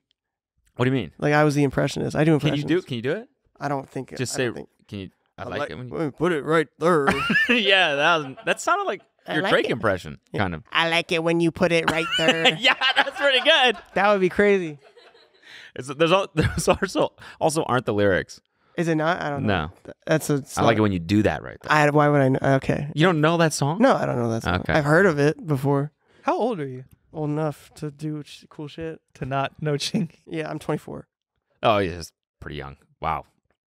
[SPEAKER 3] What do you mean?
[SPEAKER 4] Like I was the impressionist. I do
[SPEAKER 3] Can
[SPEAKER 4] impressions.
[SPEAKER 3] you do it?
[SPEAKER 4] I don't think.
[SPEAKER 3] Just
[SPEAKER 4] I
[SPEAKER 3] say.
[SPEAKER 4] don't think-
[SPEAKER 3] Can you? I
[SPEAKER 4] I
[SPEAKER 3] like it when you.
[SPEAKER 4] Let me put it right there.
[SPEAKER 3] Yeah, that sounded like
[SPEAKER 4] I
[SPEAKER 3] your
[SPEAKER 4] like
[SPEAKER 3] Drake
[SPEAKER 4] it.
[SPEAKER 3] impression, kind of.
[SPEAKER 4] I like it when you put it right there.
[SPEAKER 3] Yeah, that's pretty good.
[SPEAKER 4] That would be crazy.
[SPEAKER 3] There's also aren't the lyrics.
[SPEAKER 4] Is it not? I don't know.
[SPEAKER 3] No,
[SPEAKER 4] That's a.
[SPEAKER 3] I like it when you do that right there.
[SPEAKER 4] Why would I know? Okay.
[SPEAKER 3] You don't know that song?
[SPEAKER 4] No, I don't know that song.
[SPEAKER 3] Okay.
[SPEAKER 4] I've heard of it before.
[SPEAKER 5] How old are you
[SPEAKER 4] Old enough to do cool shit.
[SPEAKER 5] to not know Ching?
[SPEAKER 4] Yeah, I'm 24.
[SPEAKER 3] Oh, yeah, it's pretty young. Wow,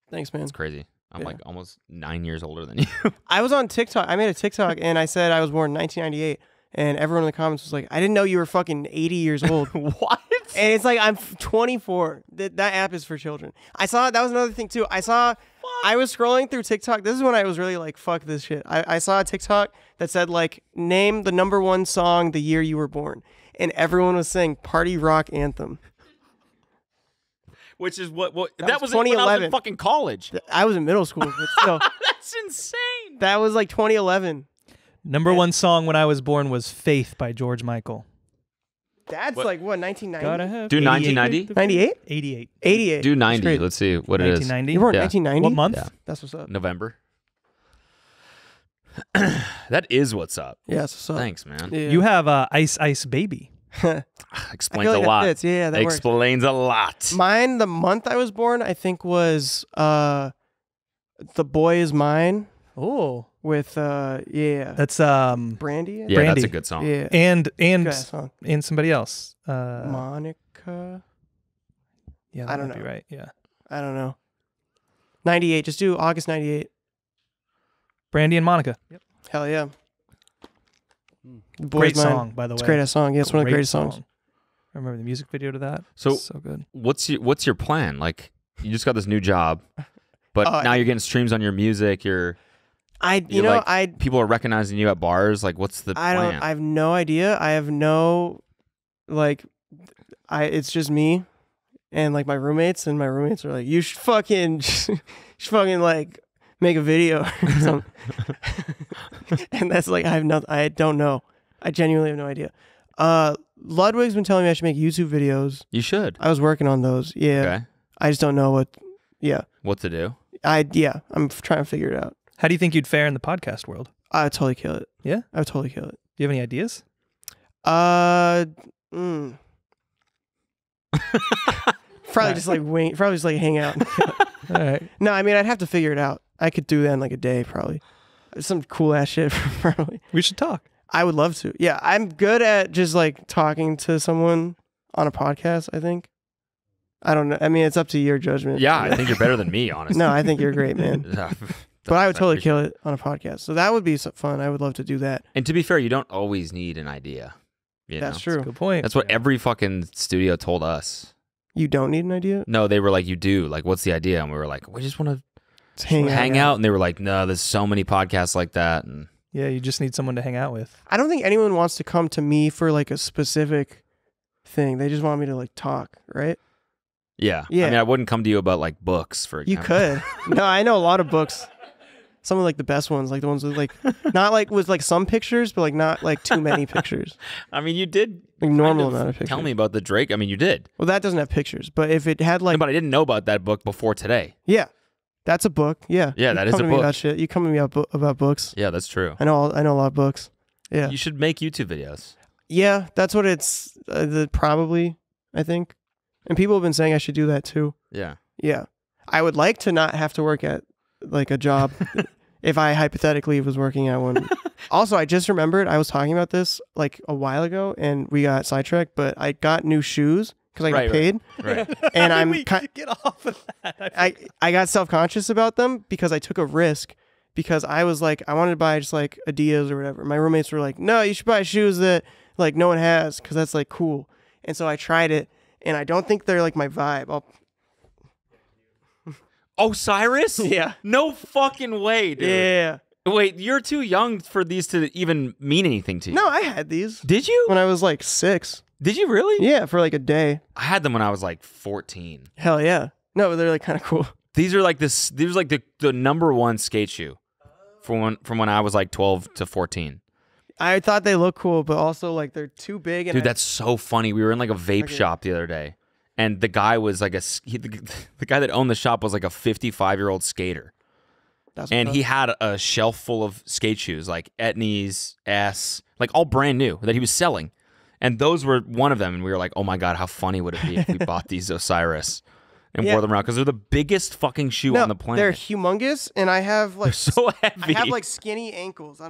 [SPEAKER 4] Thanks, man.
[SPEAKER 3] that's crazy. I'm
[SPEAKER 4] Yeah.
[SPEAKER 3] like almost 9 years older than you.
[SPEAKER 4] I was on TikTok. I made a TikTok and I said I was born in 1998. And everyone in the comments was like, I didn't know you were fucking 80 years old.
[SPEAKER 3] What?
[SPEAKER 4] And it's like, I'm 24. That app is for children. I saw, that was another thing too. I was scrolling through TikTok. This is when I was really like, fuck this shit. I saw a TikTok that said like, name the #1 song the year you were born. And everyone was saying Party Rock Anthem.
[SPEAKER 3] Which is what
[SPEAKER 4] That was
[SPEAKER 3] when I was in
[SPEAKER 4] 2011.
[SPEAKER 3] fucking college.
[SPEAKER 4] I was in middle school, but still,
[SPEAKER 3] That's insane.
[SPEAKER 4] that was like 2011.
[SPEAKER 5] #1 song when I was born was "Faith" by George Michael.
[SPEAKER 4] That's
[SPEAKER 3] What?
[SPEAKER 4] like what, 1990?
[SPEAKER 5] Gotta have
[SPEAKER 3] Do
[SPEAKER 5] 88.
[SPEAKER 3] 1990?
[SPEAKER 4] 98?
[SPEAKER 5] 88.
[SPEAKER 4] 88.
[SPEAKER 3] Do
[SPEAKER 4] That's
[SPEAKER 3] 90.
[SPEAKER 4] great.
[SPEAKER 3] Let's see what it is.
[SPEAKER 5] 1990.
[SPEAKER 4] You were born
[SPEAKER 3] Yeah.
[SPEAKER 4] 1990?
[SPEAKER 5] What month?
[SPEAKER 3] Yeah.
[SPEAKER 4] That's what's up.
[SPEAKER 3] November. That is what's up.
[SPEAKER 4] Yeah, that's what's up.
[SPEAKER 3] Thanks, man.
[SPEAKER 4] Yeah.
[SPEAKER 5] You have Ice Ice Baby.
[SPEAKER 3] Explains
[SPEAKER 4] I feel
[SPEAKER 3] a
[SPEAKER 4] like
[SPEAKER 3] lot.
[SPEAKER 4] That fits. Yeah, that works.
[SPEAKER 3] Explains a lot.
[SPEAKER 4] Mine, the month I was born, I think was The Boy Is Mine
[SPEAKER 5] Oh,
[SPEAKER 4] with yeah.
[SPEAKER 5] that's
[SPEAKER 4] Brandy?
[SPEAKER 3] Yeah,
[SPEAKER 5] Brandy.
[SPEAKER 3] that's a good song.
[SPEAKER 4] Yeah.
[SPEAKER 5] and
[SPEAKER 4] Good song.
[SPEAKER 5] somebody else.
[SPEAKER 4] Monica.
[SPEAKER 5] Yeah,
[SPEAKER 4] I
[SPEAKER 5] that
[SPEAKER 4] don't
[SPEAKER 5] might be
[SPEAKER 4] know.
[SPEAKER 5] right. Yeah,
[SPEAKER 4] I don't know. 98. Just do August 98.
[SPEAKER 5] Brandy and Monica. Yep.
[SPEAKER 4] Hell yeah. The Boy
[SPEAKER 5] Great
[SPEAKER 4] Is Mine.
[SPEAKER 5] song, by the way.
[SPEAKER 4] It's a great ass song. Yeah, it's one of the
[SPEAKER 5] Great
[SPEAKER 4] greatest songs.
[SPEAKER 5] song. I remember the music video to that.
[SPEAKER 3] So-
[SPEAKER 5] so good.
[SPEAKER 3] What's your plan? Like, you just got this new job, but
[SPEAKER 4] Oh,
[SPEAKER 3] now you're getting streams on your music. People are recognizing you at bars. Like, what's the plan?
[SPEAKER 4] I have no idea. I have no it's just me and like my roommates, and my roommates are like, you should fucking like make a video or something. And that's like, I don't know. I genuinely have no idea. Ludwig's been telling me I should make YouTube videos.
[SPEAKER 3] You should.
[SPEAKER 4] I was working on those. Yeah.
[SPEAKER 3] Okay.
[SPEAKER 4] I just don't know what
[SPEAKER 3] What to do?
[SPEAKER 4] I'm trying to figure it out.
[SPEAKER 5] How do you think you'd fare in the podcast world?
[SPEAKER 4] I would totally kill it.
[SPEAKER 5] Yeah?
[SPEAKER 4] I would totally kill it.
[SPEAKER 5] Do you have any ideas?
[SPEAKER 4] Probably just like wing. Probably just like hang out.
[SPEAKER 5] All right.
[SPEAKER 4] No, I mean I'd have to figure it out. I could do that in like a day, probably. Some cool ass shit, probably.
[SPEAKER 5] We should talk.
[SPEAKER 4] I would love to. Yeah, I'm good at just like talking to someone on a podcast. I think. I don't know. I mean, it's up to your judgment.
[SPEAKER 3] Yeah, I think you're better than me, honestly.
[SPEAKER 4] No, I think you're great, man. But I would totally
[SPEAKER 3] appreciate
[SPEAKER 4] kill it on a podcast. So that would be fun. I would love to do that.
[SPEAKER 3] And to be fair, you don't always need an idea. You
[SPEAKER 4] That's
[SPEAKER 3] know?
[SPEAKER 4] true.
[SPEAKER 5] Good point.
[SPEAKER 3] That's what every fucking studio told us.
[SPEAKER 4] You don't need an idea.
[SPEAKER 3] No, they were like, you do. Like, what's the idea? And we were like, we just want
[SPEAKER 4] Just
[SPEAKER 3] to hang out. And they were like, no, there's so many podcasts like that. And
[SPEAKER 5] Yeah, you just need someone to hang out with.
[SPEAKER 4] I don't think anyone wants to come to me for like a specific thing. They just want me to like talk, right?
[SPEAKER 3] yeah.
[SPEAKER 4] Yeah.
[SPEAKER 3] I mean, I wouldn't come to you about like books, for
[SPEAKER 4] You
[SPEAKER 3] example.
[SPEAKER 4] could. No, I know a lot of books. Some of like the best ones, like the ones with like not like with like some pictures, but like not like too many pictures.
[SPEAKER 3] I mean, you did
[SPEAKER 4] Like normal amount of pictures.
[SPEAKER 3] tell me about the Drake. I mean, you did.
[SPEAKER 4] Well, that doesn't have pictures, but if it had like
[SPEAKER 3] But I didn't know about that book before today.
[SPEAKER 4] yeah, that's a book. Yeah.
[SPEAKER 3] Yeah,
[SPEAKER 4] You
[SPEAKER 3] that is
[SPEAKER 4] come
[SPEAKER 3] a
[SPEAKER 4] to me
[SPEAKER 3] book.
[SPEAKER 4] about shit. You come to me about books.
[SPEAKER 3] Yeah, that's true.
[SPEAKER 4] I know a lot of books. Yeah.
[SPEAKER 3] You should make YouTube videos.
[SPEAKER 4] Yeah, that's what it's probably, I think. And people have been saying I should do that too.
[SPEAKER 3] Yeah.
[SPEAKER 4] Yeah. I would like to not have to work at like a job if I hypothetically was working at one. Also, I just remembered I was talking about this like a while ago and we got sidetracked, but I got new shoes because I got
[SPEAKER 3] Right, right.
[SPEAKER 4] paid.
[SPEAKER 3] Right.
[SPEAKER 4] And I'm
[SPEAKER 5] get off of that.
[SPEAKER 4] I got self-conscious about them because I took a risk because I was like, I wanted to buy just like Adidas or whatever. My roommates were like, no, you should buy shoes that like no one has because that's like cool. And so I tried it and I don't think they're like my vibe.
[SPEAKER 3] Osiris?
[SPEAKER 4] Yeah.
[SPEAKER 3] No fucking way, dude.
[SPEAKER 4] Yeah.
[SPEAKER 3] Wait, you're too young for these to even mean anything to you.
[SPEAKER 4] No, I had these
[SPEAKER 3] Did you?
[SPEAKER 4] when I was like 6.
[SPEAKER 3] Did you really?
[SPEAKER 4] Yeah, for like a day.
[SPEAKER 3] I had them when I was like 14.
[SPEAKER 4] Hell yeah. No, but they're like kind of cool.
[SPEAKER 3] These are like this. These are like the number one skate shoe from when I was like 12 to 14.
[SPEAKER 4] I thought they looked cool, but also like they're too big. And
[SPEAKER 3] Dude, that's so funny. We were in like a vape shop the other day, and the guy was like the guy that owned the shop was like a 55-year-old skater,
[SPEAKER 4] that's
[SPEAKER 3] and
[SPEAKER 4] what's
[SPEAKER 3] he
[SPEAKER 4] up.
[SPEAKER 3] had a shelf full of skate shoes, like Etnies, S, like all brand new that he was selling, and those were one of them. And we were like, oh my god, how funny would it be if we bought these Osiris and
[SPEAKER 4] Yeah.
[SPEAKER 3] wore them around because they're the biggest fucking shoe on the planet.
[SPEAKER 4] They're humongous, and I have like
[SPEAKER 3] so heavy.
[SPEAKER 4] I have like skinny ankles.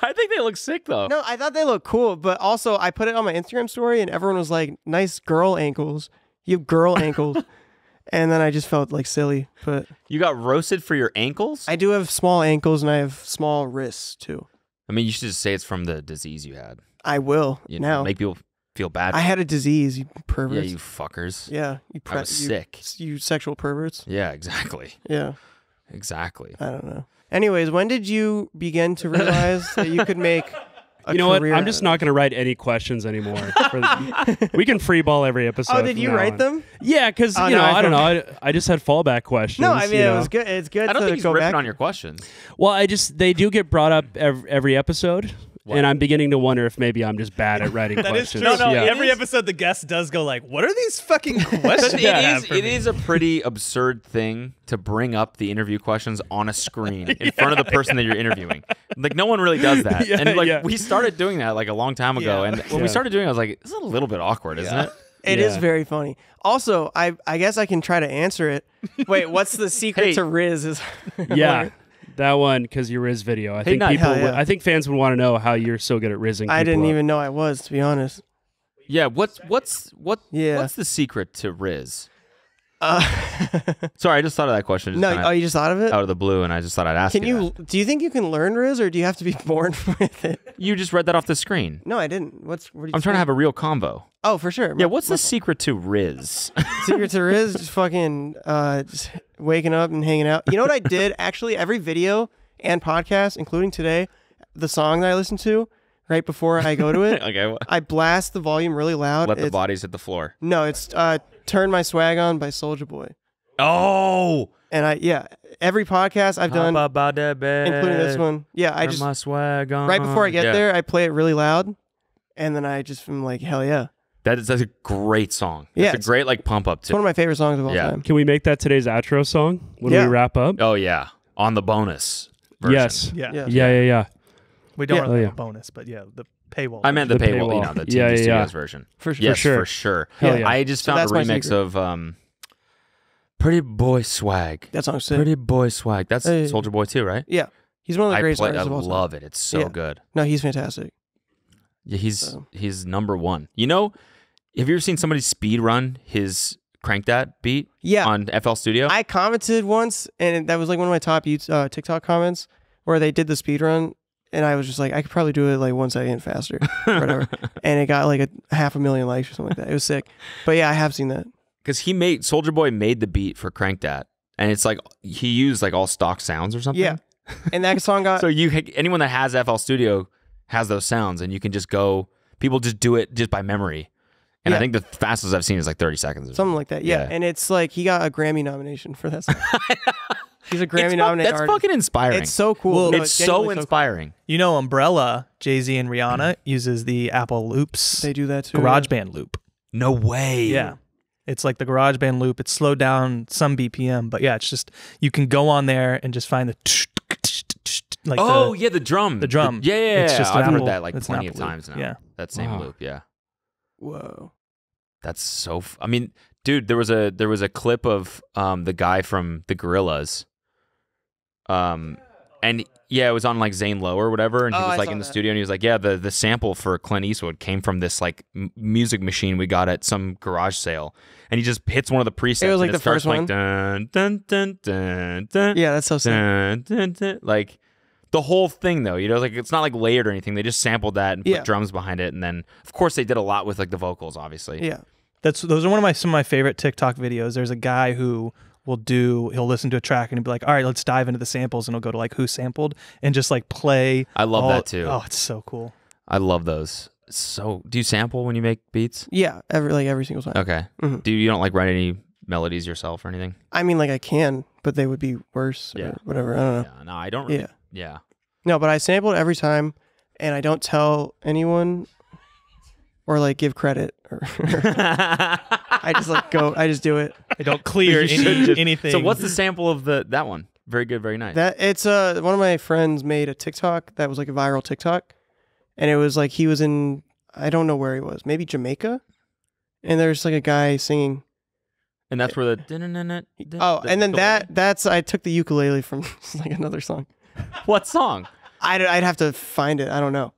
[SPEAKER 3] I think they look sick though.
[SPEAKER 4] No, I thought they looked cool, but also I put it on my Instagram story, and everyone was like, "Nice girl ankles. You have girl ankles." And then I just felt like silly, but
[SPEAKER 3] You got roasted for your ankles?
[SPEAKER 4] I do have small ankles, and I have small wrists too.
[SPEAKER 3] I mean, you should just say it's from the disease you had.
[SPEAKER 4] I will
[SPEAKER 3] You
[SPEAKER 4] now.
[SPEAKER 3] know, make people feel bad.
[SPEAKER 4] I had a disease, you
[SPEAKER 3] yeah,
[SPEAKER 4] perverts.
[SPEAKER 3] you fuckers.
[SPEAKER 4] Yeah, you
[SPEAKER 3] I was sick.
[SPEAKER 4] You sexual perverts.
[SPEAKER 3] Yeah, exactly.
[SPEAKER 4] Yeah,
[SPEAKER 3] Exactly.
[SPEAKER 4] I don't know. Anyways, when did you begin to realize that you could make a
[SPEAKER 7] You know what?
[SPEAKER 4] career
[SPEAKER 7] I'm
[SPEAKER 4] out
[SPEAKER 7] just
[SPEAKER 4] of
[SPEAKER 7] not going to write any questions anymore. We can freeball every episode.
[SPEAKER 4] Oh, did
[SPEAKER 7] from
[SPEAKER 4] you
[SPEAKER 7] now
[SPEAKER 4] wrait
[SPEAKER 7] on.
[SPEAKER 4] them?
[SPEAKER 7] Yeah, because
[SPEAKER 4] Oh,
[SPEAKER 7] you
[SPEAKER 4] no,
[SPEAKER 7] know,
[SPEAKER 4] I
[SPEAKER 7] I don't know. I just had fallback questions.
[SPEAKER 4] No, I mean
[SPEAKER 7] you
[SPEAKER 4] it
[SPEAKER 7] know?
[SPEAKER 4] was good. It's good
[SPEAKER 3] I don't
[SPEAKER 4] to
[SPEAKER 3] think he's
[SPEAKER 4] go
[SPEAKER 3] ripping
[SPEAKER 4] back.
[SPEAKER 3] on your questions.
[SPEAKER 7] Well, they do get brought up every episode, and I'm beginning to wonder if maybe I'm just bad at writing questions. Yeah.
[SPEAKER 5] Every episode, the guest does go like, "What are these fucking questions?"
[SPEAKER 3] But
[SPEAKER 5] you have for
[SPEAKER 3] it
[SPEAKER 5] me?"
[SPEAKER 3] is a pretty absurd thing to bring up the interview questions on a screen in front of the person that you're interviewing. Like no one really does that.
[SPEAKER 7] Yeah,
[SPEAKER 3] and like
[SPEAKER 7] yeah.
[SPEAKER 3] we started doing that like a long time ago.
[SPEAKER 5] Yeah.
[SPEAKER 3] And when we started doing it, I was like, this is a little bit awkward, isn't it?
[SPEAKER 4] It is
[SPEAKER 7] Yeah.
[SPEAKER 4] very funny. Also, I guess I can try to answer it. Wait, what's the secret
[SPEAKER 3] Hey.
[SPEAKER 4] to Riz? Is
[SPEAKER 7] Yeah, that one because your Riz video. I think
[SPEAKER 3] Nut.
[SPEAKER 7] people.
[SPEAKER 4] Hell yeah.
[SPEAKER 7] I think fans would want to know how you're so good at rizzing.
[SPEAKER 4] I
[SPEAKER 7] people
[SPEAKER 4] didn't
[SPEAKER 7] up.
[SPEAKER 4] even know I was, to be honest.
[SPEAKER 3] Yeah. What's
[SPEAKER 4] Yeah.
[SPEAKER 3] what's the secret to Riz?
[SPEAKER 4] Uh,
[SPEAKER 3] Sorry, I just thought of that question. Just
[SPEAKER 4] no,
[SPEAKER 3] kinda
[SPEAKER 4] oh, you just thought of it?
[SPEAKER 3] out of the blue, and I just thought I'd ask
[SPEAKER 4] Can
[SPEAKER 3] you.
[SPEAKER 4] you? Do you think you can learn Riz, or do you have to be born with it?
[SPEAKER 3] That. You just read that off the screen.
[SPEAKER 4] No, I didn't. What do you
[SPEAKER 3] I'm trying to have a real convo.
[SPEAKER 4] Oh, for sure.
[SPEAKER 3] Yeah. What's the secret to Riz?
[SPEAKER 4] secret to Riz? Just fucking just waking up and hanging out. You know what I did? Actually, every video and podcast, including today, the song that I listen to right before I go to it,
[SPEAKER 3] Okay. Well,
[SPEAKER 4] I blast the volume really loud.
[SPEAKER 3] let the
[SPEAKER 4] It's-
[SPEAKER 3] bodies hit the floor.
[SPEAKER 4] No, it's "Turn My Swag On" by Soulja Boy.
[SPEAKER 3] Oh.
[SPEAKER 4] And every podcast I've done, including this one, I just
[SPEAKER 3] my swag on.
[SPEAKER 4] right before I get
[SPEAKER 3] Yeah.
[SPEAKER 4] there, I play it really loud, and then I just am like, hell yeah!
[SPEAKER 3] That's a great song.
[SPEAKER 4] Yeah,
[SPEAKER 3] It's a
[SPEAKER 4] it's-
[SPEAKER 3] great like pump up
[SPEAKER 4] It's one
[SPEAKER 3] too.
[SPEAKER 4] of my favorite songs of all
[SPEAKER 3] Yeah.
[SPEAKER 4] time.
[SPEAKER 7] Can we make that today's outro song when
[SPEAKER 4] Yeah.
[SPEAKER 7] we wrap up?
[SPEAKER 3] Oh yeah, on the bonus version.
[SPEAKER 7] Yes.
[SPEAKER 5] yeah.
[SPEAKER 4] Yeah.
[SPEAKER 7] Yeah.
[SPEAKER 5] We don't
[SPEAKER 4] Yeah.
[SPEAKER 5] really
[SPEAKER 7] Oh,
[SPEAKER 5] have
[SPEAKER 7] yeah.
[SPEAKER 5] a bonus, but yeah, the paywall.
[SPEAKER 3] I meant the
[SPEAKER 7] The
[SPEAKER 3] paywall, you
[SPEAKER 7] paywall.
[SPEAKER 3] know, the
[SPEAKER 7] Yeah,
[SPEAKER 3] TV
[SPEAKER 7] yeah,
[SPEAKER 3] Studios
[SPEAKER 7] yeah.
[SPEAKER 3] version.
[SPEAKER 4] For sure.
[SPEAKER 3] Yes,
[SPEAKER 7] sure.
[SPEAKER 3] for sure.
[SPEAKER 7] Hell yeah.
[SPEAKER 3] I just
[SPEAKER 4] So
[SPEAKER 3] found a
[SPEAKER 4] that's my
[SPEAKER 3] remix
[SPEAKER 4] secret.
[SPEAKER 3] of Pretty Boy Swag.
[SPEAKER 4] That song's sick.
[SPEAKER 3] Pretty Boy Swag. That's
[SPEAKER 4] Hey.
[SPEAKER 3] Soldier Boy too, right?
[SPEAKER 4] Yeah, he's one of the
[SPEAKER 3] I
[SPEAKER 4] greatest
[SPEAKER 3] play. I
[SPEAKER 4] artists of all time.
[SPEAKER 3] love it. It's so
[SPEAKER 4] Yeah.
[SPEAKER 3] good.
[SPEAKER 4] No, he's fantastic.
[SPEAKER 3] Yeah,
[SPEAKER 4] So.
[SPEAKER 3] he's number one. You know, have you ever seen somebody speed run his Crank That beat
[SPEAKER 4] Yeah.
[SPEAKER 3] on FL Studio?
[SPEAKER 4] I commented once, and that was like one of my top TikTok comments where they did the speed run, and I was just like, I could probably do it like 1 second faster or whatever. And it got like a 500,000 likes or something like that. It was sick. But yeah, I have seen that.
[SPEAKER 3] Because Soulja Boy made the beat for Crank That, and it's like he used like all stock sounds or something.
[SPEAKER 4] Yeah. And that song got...
[SPEAKER 3] So anyone that has FL Studio has those sounds, and you can just go. People just do it just by memory. And I think the fastest I've seen is like 30 seconds. Or
[SPEAKER 4] something like that. Yeah. And it's like he got a Grammy nomination for that song. He's a Grammy nominated
[SPEAKER 3] That's
[SPEAKER 4] artist.
[SPEAKER 3] fucking inspiring.
[SPEAKER 4] It's so cool.
[SPEAKER 3] It's so inspiring.
[SPEAKER 5] You know, Umbrella, Jay-Z and Rihanna uses the Apple Loops
[SPEAKER 4] They do that too.
[SPEAKER 5] GarageBand loop.
[SPEAKER 3] No way.
[SPEAKER 5] Yeah. It's like the GarageBand loop. It's slowed down some BPM, but yeah, it's just you can go on there and just find the like
[SPEAKER 3] the drum.
[SPEAKER 5] The drum.
[SPEAKER 3] Yeah.
[SPEAKER 5] It's just
[SPEAKER 3] I've
[SPEAKER 5] an
[SPEAKER 3] heard
[SPEAKER 5] Apple-
[SPEAKER 3] that like
[SPEAKER 5] it's an
[SPEAKER 3] plenty of
[SPEAKER 5] Apple loop.
[SPEAKER 3] times now.
[SPEAKER 5] Yeah.
[SPEAKER 3] That same
[SPEAKER 7] Wow.
[SPEAKER 3] loop. Yeah.
[SPEAKER 4] Whoa.
[SPEAKER 3] That's so. I mean, dude, there was a clip of the guy from the Gorillaz. And yeah, it was on like Zane Lowe or whatever, and he
[SPEAKER 4] Oh,
[SPEAKER 3] was
[SPEAKER 4] I
[SPEAKER 3] like
[SPEAKER 4] saw
[SPEAKER 3] in the
[SPEAKER 4] that.
[SPEAKER 3] studio, and he was like, yeah, the sample for Clint Eastwood came from this like music machine we got at some garage sale, and he just hits one of the presets.
[SPEAKER 4] It was like
[SPEAKER 3] and
[SPEAKER 4] the
[SPEAKER 3] starts
[SPEAKER 4] first
[SPEAKER 3] like,
[SPEAKER 4] one?
[SPEAKER 3] dun dun dun dun dun.
[SPEAKER 4] Yeah, that's so sick.
[SPEAKER 3] Dun, dun, dun. Like the whole thing though, like it's not like layered or anything. They just sampled that and put
[SPEAKER 4] Yeah.
[SPEAKER 3] drums behind it, and then of course they did a lot with like the vocals, obviously.
[SPEAKER 4] Yeah.
[SPEAKER 5] those are some of my favorite TikTok videos. There's a guy who he'll listen to a track and he'll be like, all right, let's dive into the samples, and he'll go to like who sampled and just like play.
[SPEAKER 3] I love
[SPEAKER 5] all-
[SPEAKER 3] that too.
[SPEAKER 5] Oh, it's so cool.
[SPEAKER 3] I love those. So, do you sample when you make beats?
[SPEAKER 4] Yeah. Every single time.
[SPEAKER 3] Okay.
[SPEAKER 4] Mhm.
[SPEAKER 3] Do you don't like write any melodies yourself or anything?
[SPEAKER 4] I mean, like I can, but they would be worse or
[SPEAKER 3] Yeah.
[SPEAKER 4] whatever. I don't know.
[SPEAKER 3] Yeah, no, I don't. Really,
[SPEAKER 4] Yeah.
[SPEAKER 3] yeah.
[SPEAKER 4] No, but I sample it every time, and I don't tell anyone or like give credit. Or I just like go. I just do it.
[SPEAKER 5] I don't clear
[SPEAKER 3] You should just-
[SPEAKER 5] anything.
[SPEAKER 3] So, what's the sample of that one? Very good, very nice.
[SPEAKER 4] That it's one of my friends made a TikTok that was like a viral TikTok, and it was like he was in, I don't know where he was, maybe Jamaica, and there's like a guy singing.
[SPEAKER 3] And that's where the.
[SPEAKER 4] Oh, and then that's I took the ukulele from like another song.
[SPEAKER 3] What song?
[SPEAKER 4] I'd have to find it. I don't know.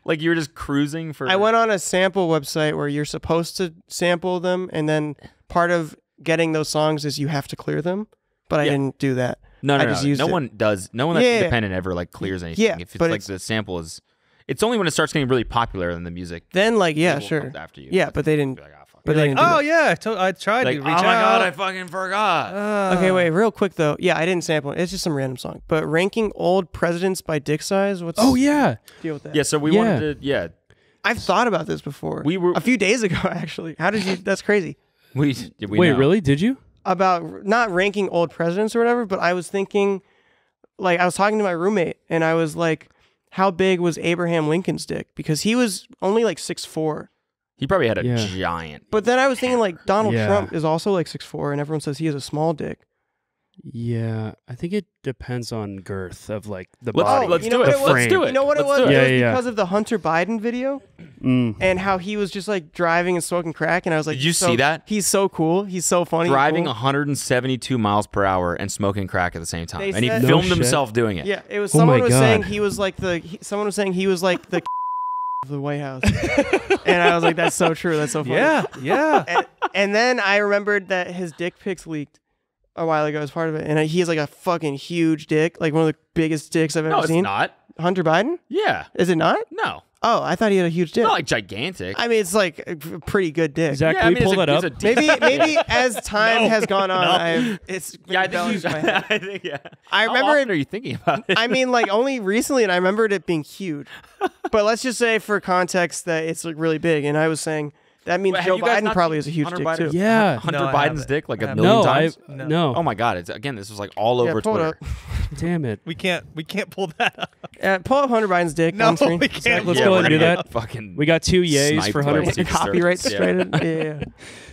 [SPEAKER 3] Like you were just cruising for.
[SPEAKER 4] I went on a sample website where you're supposed to sample them, and then part of getting those songs is you have to clear them. But I didn't do that.
[SPEAKER 3] No,
[SPEAKER 4] I
[SPEAKER 3] no,
[SPEAKER 4] just
[SPEAKER 3] no.
[SPEAKER 4] used
[SPEAKER 3] No
[SPEAKER 4] it.
[SPEAKER 3] one does. No one that's
[SPEAKER 4] Yeah.
[SPEAKER 3] independent ever like clears anything.
[SPEAKER 4] Yeah,
[SPEAKER 3] If it's
[SPEAKER 4] but
[SPEAKER 3] like
[SPEAKER 4] it's-
[SPEAKER 3] the sample is, it's only when it starts getting really popular than the music.
[SPEAKER 4] Then like yeah,
[SPEAKER 3] label
[SPEAKER 4] sure.
[SPEAKER 3] comes after you.
[SPEAKER 4] Yeah, but they didn't.
[SPEAKER 3] Be like, oh, fuck.
[SPEAKER 4] But they didn't. do
[SPEAKER 5] oh
[SPEAKER 4] that.
[SPEAKER 5] yeah, I tried
[SPEAKER 3] Like,
[SPEAKER 5] to
[SPEAKER 3] oh
[SPEAKER 5] reach
[SPEAKER 3] my god,
[SPEAKER 5] out.
[SPEAKER 3] I fucking forgot.
[SPEAKER 4] Okay, wait, real quick though. Yeah, I didn't sample it. It's just some random song. But ranking old presidents by dick size. What's
[SPEAKER 7] Oh yeah.
[SPEAKER 4] the deal with that?
[SPEAKER 3] Yeah, so we
[SPEAKER 7] Yeah.
[SPEAKER 3] wanted to. Yeah,
[SPEAKER 4] I've thought about this before.
[SPEAKER 3] We were-
[SPEAKER 4] a few days ago actually. How did you? That's crazy.
[SPEAKER 3] we
[SPEAKER 7] Wait,
[SPEAKER 3] know.
[SPEAKER 7] really? Did you?
[SPEAKER 4] About not ranking old presidents or whatever, but I was thinking, like, I was talking to my roommate, and I was like, how big was Abraham Lincoln's dick? Because he was only like 6'4".
[SPEAKER 3] He probably had a
[SPEAKER 7] Yeah.
[SPEAKER 3] giant.
[SPEAKER 4] But then I was thinking, like, Donald
[SPEAKER 7] Yeah.
[SPEAKER 4] Trump is also like 6'4", and everyone says he has a small dick.
[SPEAKER 7] Yeah, I think it depends on girth of like the
[SPEAKER 3] Let's-
[SPEAKER 7] body.
[SPEAKER 3] let's
[SPEAKER 4] you know
[SPEAKER 3] do
[SPEAKER 4] what
[SPEAKER 3] it.
[SPEAKER 4] it was?
[SPEAKER 3] Let's do it.
[SPEAKER 4] You know what it
[SPEAKER 3] Let's
[SPEAKER 4] was?
[SPEAKER 3] do
[SPEAKER 7] it.
[SPEAKER 4] It was
[SPEAKER 7] Yeah, yeah.
[SPEAKER 4] because of the Hunter Biden video
[SPEAKER 7] Mm.
[SPEAKER 4] and how he was just like driving and smoking crack, and I was like,
[SPEAKER 3] Did you
[SPEAKER 4] so-
[SPEAKER 3] see that?
[SPEAKER 4] He's so cool. He's so funny.
[SPEAKER 3] Driving
[SPEAKER 4] cool.
[SPEAKER 3] 172 miles per hour and smoking crack at the same time,
[SPEAKER 4] They
[SPEAKER 3] and he
[SPEAKER 4] said-
[SPEAKER 7] No
[SPEAKER 3] filmed
[SPEAKER 7] shit.
[SPEAKER 3] himself doing it.
[SPEAKER 4] Yeah, it was
[SPEAKER 7] Oh
[SPEAKER 4] someone
[SPEAKER 7] my
[SPEAKER 4] was saying
[SPEAKER 7] God.
[SPEAKER 4] he was like someone was saying he was like the of the White House, and I was like, that's so true. That's so funny.
[SPEAKER 5] Yeah.
[SPEAKER 4] And then I remembered that his dick pics leaked a while ago as part of it, and he has like a fucking huge dick, like one of the biggest dicks I've ever
[SPEAKER 3] No, it's
[SPEAKER 4] seen.
[SPEAKER 3] not.
[SPEAKER 4] Hunter Biden?
[SPEAKER 3] Yeah,
[SPEAKER 4] Is it not?
[SPEAKER 3] no,
[SPEAKER 4] Oh, I thought he had a huge dick.
[SPEAKER 3] not like gigantic.
[SPEAKER 4] I mean, it's like a pretty good dick.
[SPEAKER 7] Zach,
[SPEAKER 3] yeah,
[SPEAKER 7] can
[SPEAKER 3] I
[SPEAKER 7] we
[SPEAKER 3] mean,
[SPEAKER 7] pull
[SPEAKER 3] it's
[SPEAKER 7] that
[SPEAKER 3] a-
[SPEAKER 7] up?
[SPEAKER 3] it's a decent-
[SPEAKER 4] Maybe as time has gone on, it's been
[SPEAKER 3] Yeah, I think
[SPEAKER 4] embellished in my head.
[SPEAKER 3] I think yeah.
[SPEAKER 4] I
[SPEAKER 3] How
[SPEAKER 4] remember
[SPEAKER 3] often
[SPEAKER 4] it-
[SPEAKER 3] are you thinking about it?
[SPEAKER 4] I mean, like only recently, and I remembered it being huge. But let's just say, for context, that it's like really big. And I was saying that means
[SPEAKER 3] Wait, have
[SPEAKER 4] Joe
[SPEAKER 3] you guys
[SPEAKER 4] Biden
[SPEAKER 3] not
[SPEAKER 4] probably
[SPEAKER 3] seen
[SPEAKER 4] has a huge
[SPEAKER 3] Hunter
[SPEAKER 4] dick
[SPEAKER 3] Biden?
[SPEAKER 4] too.
[SPEAKER 7] Yeah.
[SPEAKER 3] Hunter
[SPEAKER 5] No, I
[SPEAKER 3] Biden's
[SPEAKER 5] haven't.
[SPEAKER 3] dick like
[SPEAKER 5] I
[SPEAKER 3] a
[SPEAKER 5] haven't.
[SPEAKER 3] million
[SPEAKER 7] No,
[SPEAKER 3] times.
[SPEAKER 7] no.
[SPEAKER 3] Oh my god! It's again. This was like all
[SPEAKER 4] Yeah,
[SPEAKER 3] over
[SPEAKER 4] pull
[SPEAKER 3] Twitter.
[SPEAKER 4] it up.
[SPEAKER 7] Damn it.
[SPEAKER 5] We can't pull that up.
[SPEAKER 4] Pull up Hunter Biden's dick
[SPEAKER 5] No,
[SPEAKER 4] on screen.
[SPEAKER 5] we can't.
[SPEAKER 7] Let's
[SPEAKER 3] Yeah,
[SPEAKER 7] go
[SPEAKER 3] we're
[SPEAKER 7] ahead and do
[SPEAKER 3] gonna
[SPEAKER 7] that.
[SPEAKER 3] get Fucking.
[SPEAKER 7] We got 2 yays
[SPEAKER 3] sniped
[SPEAKER 7] for
[SPEAKER 3] by
[SPEAKER 7] Hunter.
[SPEAKER 3] the Secret
[SPEAKER 4] Copyright
[SPEAKER 3] Service.
[SPEAKER 4] straight. Yeah.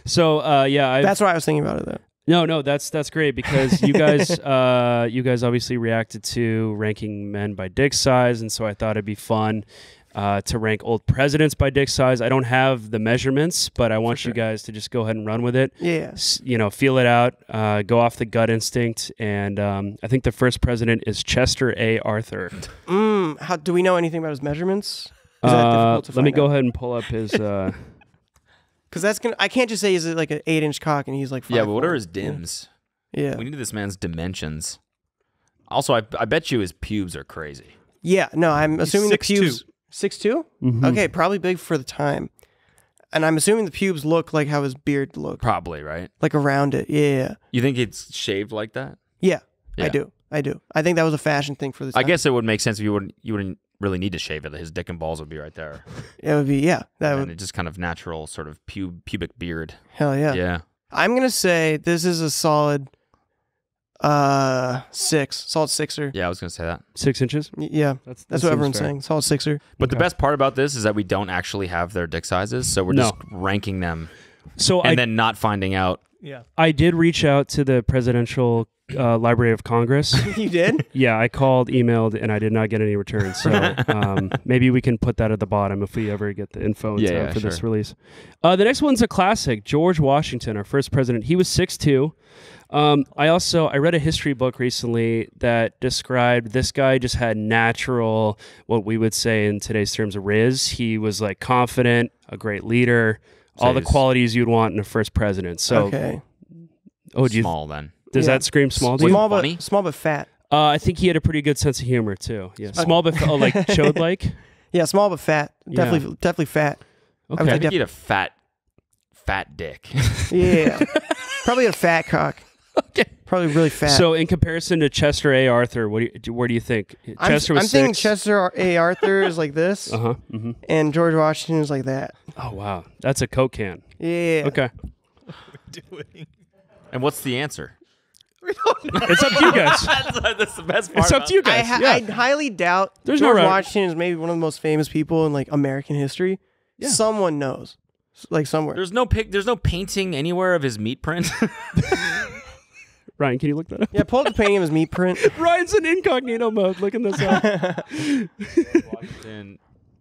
[SPEAKER 7] So yeah,
[SPEAKER 4] That's why I was thinking about it though.
[SPEAKER 7] no, that's great because you guys you guys obviously reacted to ranking men by dick size, and so I thought it'd be fun to rank old presidents by dick size. I don't have the measurements, but I want you guys to just go ahead and run with it.
[SPEAKER 4] Yeah.
[SPEAKER 7] Feel it out, go off the gut instinct, and I think the first president is Chester A. Arthur.
[SPEAKER 4] How do we know anything about his measurements? Is that difficult to
[SPEAKER 7] Let me
[SPEAKER 4] find
[SPEAKER 7] go
[SPEAKER 4] out?
[SPEAKER 7] ahead and pull up his.
[SPEAKER 4] Because that's gonna. I can't just say is it like an 8-inch cock and he's like 5'4".
[SPEAKER 3] Yeah, but what are his dims?
[SPEAKER 4] Yeah.
[SPEAKER 3] We need this man's dimensions. Also, I bet you his pubes are crazy.
[SPEAKER 4] Yeah. No, I'm assuming the
[SPEAKER 5] 6'2".
[SPEAKER 4] pubes 6'2".
[SPEAKER 7] Mhm.
[SPEAKER 4] Okay, probably big for the time. And I'm assuming the pubes look like how his beard looked,
[SPEAKER 3] Probably, right?
[SPEAKER 4] like around it. Yeah.
[SPEAKER 3] You think it's shaved like that?
[SPEAKER 4] Yeah.
[SPEAKER 3] Yeah.
[SPEAKER 4] I do. I think that was a fashion thing for the time.
[SPEAKER 3] I guess it would make sense if you wouldn't really need to shave it. His dick and balls would be right there.
[SPEAKER 4] it would be. Yeah. That
[SPEAKER 3] And
[SPEAKER 4] would.
[SPEAKER 3] it just kind of natural sort of pubic beard.
[SPEAKER 4] Hell yeah.
[SPEAKER 3] Yeah.
[SPEAKER 4] I'm gonna say this is a solid 6. Solid 6er.
[SPEAKER 3] Yeah, I was going to say that.
[SPEAKER 7] 6 inches.
[SPEAKER 4] Yeah.
[SPEAKER 7] That
[SPEAKER 4] That's what
[SPEAKER 7] seems
[SPEAKER 4] everyone's
[SPEAKER 7] fair.
[SPEAKER 4] saying. Solid 6er.
[SPEAKER 3] But the
[SPEAKER 7] Okay.
[SPEAKER 3] best part about this is that we don't actually have their dick sizes, so we're
[SPEAKER 7] No.
[SPEAKER 3] just ranking them
[SPEAKER 7] So
[SPEAKER 3] and then not finding out.
[SPEAKER 5] Yeah.
[SPEAKER 7] I did reach out to the Presidential Library of Congress.
[SPEAKER 4] You did?
[SPEAKER 7] Yeah, I called, emailed, and I did not get any returns. So maybe we can put that at the bottom if we ever get the info in time for this
[SPEAKER 3] sure.
[SPEAKER 7] release. The next one's a classic. George Washington, our first president. He was 6'2". I read a history book recently that described this guy just had natural, what we would say in today's terms, riz. He was like confident, a great leader, all the
[SPEAKER 3] he's-
[SPEAKER 7] qualities you'd want in a first president. So,
[SPEAKER 4] Okay.
[SPEAKER 7] oh, do you,
[SPEAKER 3] Small then.
[SPEAKER 7] does
[SPEAKER 4] Yeah.
[SPEAKER 7] that scream small to you?
[SPEAKER 4] Small
[SPEAKER 3] funny?
[SPEAKER 4] but fat.
[SPEAKER 7] I think he had a pretty good sense of humor too. Yeah, small but like chode like.
[SPEAKER 4] Yeah, small but fat.
[SPEAKER 7] Yeah.
[SPEAKER 4] Definitely fat.
[SPEAKER 7] Okay.
[SPEAKER 4] would
[SPEAKER 3] I
[SPEAKER 4] say
[SPEAKER 3] think he had a fat dick.
[SPEAKER 4] Yeah. Probably a fat cock.
[SPEAKER 7] Okay.
[SPEAKER 4] Probably really fat.
[SPEAKER 7] So in comparison to Chester A. Arthur, where do you think Chester was
[SPEAKER 4] I'm thinking
[SPEAKER 7] 6?
[SPEAKER 4] Chester A. Arthur is like this,
[SPEAKER 7] Uh-huh. Mm-hmm.
[SPEAKER 4] and George Washington is like that.
[SPEAKER 7] Oh wow, that's a Coke can.
[SPEAKER 4] Yeah.
[SPEAKER 7] Okay,
[SPEAKER 5] Doing.
[SPEAKER 3] And what's the answer?
[SPEAKER 7] it's up to you guys.
[SPEAKER 3] That's the best part.
[SPEAKER 7] It's up to you guys. Yeah.
[SPEAKER 4] I highly doubt
[SPEAKER 7] There's no
[SPEAKER 4] George
[SPEAKER 7] right-
[SPEAKER 4] Washington is maybe one of the most famous people in like American history.
[SPEAKER 7] Yeah.
[SPEAKER 4] Someone knows, like somewhere.
[SPEAKER 3] There's no painting anywhere of his meat print.
[SPEAKER 7] Ryan, can you look that up?
[SPEAKER 4] Yeah, pull up the painting of his meat print.
[SPEAKER 7] Ryan's in incognito mode. Looking this up.
[SPEAKER 3] Washington